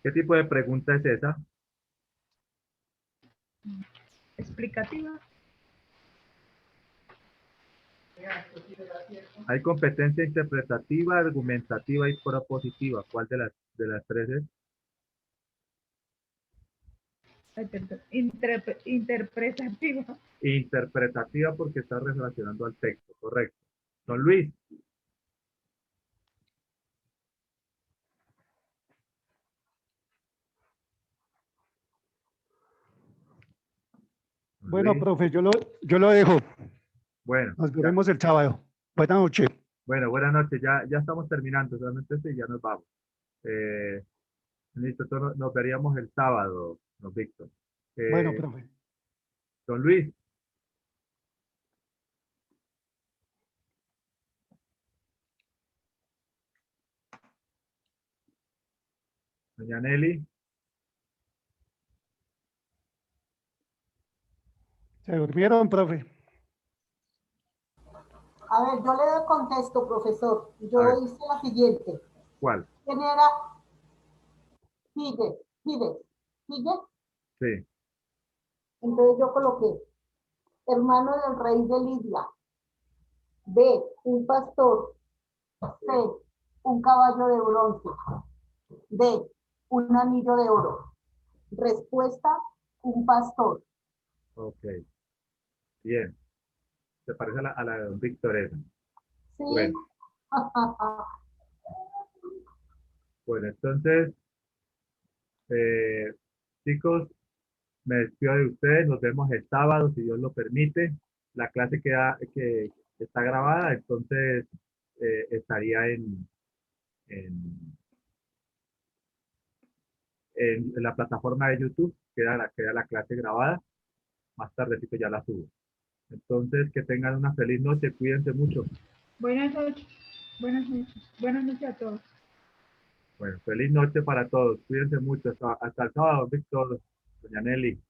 C: ¿Qué tipo de pregunta es esa?
F: Explicativa.
C: Hay competencia interpretativa, argumentativa y propositiva. ¿Cuál de las tres es?
F: Interpretativa.
C: Interpretativa porque está relacionando al texto, correcto. Don Luis.
A: Bueno,
C: Luis.
A: profe, yo lo dejo.
C: Bueno.
A: Nos veremos el sábado. Buenas noches.
C: Bueno, buenas noches. Ya estamos terminando. Solamente y ya nos vamos. Listo. Entonces nos veríamos el sábado, don Víctor.
A: Bueno, profe.
C: Don Luis. Doña Nelly.
A: ¿Se durmieron, profe?
G: A ver, yo le contesto, profesor. Yo hice la siguiente.
C: ¿Cuál?
G: ¿Quién era? Sigue.
C: Sí.
G: Entonces yo coloqué, hermano del rey de Lidia. B, un pastor. C, un caballo de bronce. D, un anillo de oro. Respuesta, un pastor.
C: Ok. Bien. ¿Se parece a la de don Víctor esa?
G: Sí.
C: Bueno. Bueno, entonces, chicos, me despido de ustedes. Nos vemos el sábado, si Dios lo permite. La clase que está grabada, entonces estaría en la plataforma de YouTube. Queda la clase grabada. Más tardecito ya la subo. Entonces, que tengan una feliz noche. Cuídense mucho.
F: Buenas noches. Buenas noches. Buenas noches a todos.
C: Bueno, feliz noche para todos. Cuídense mucho. Hasta el sábado, Víctor, doña Nelly.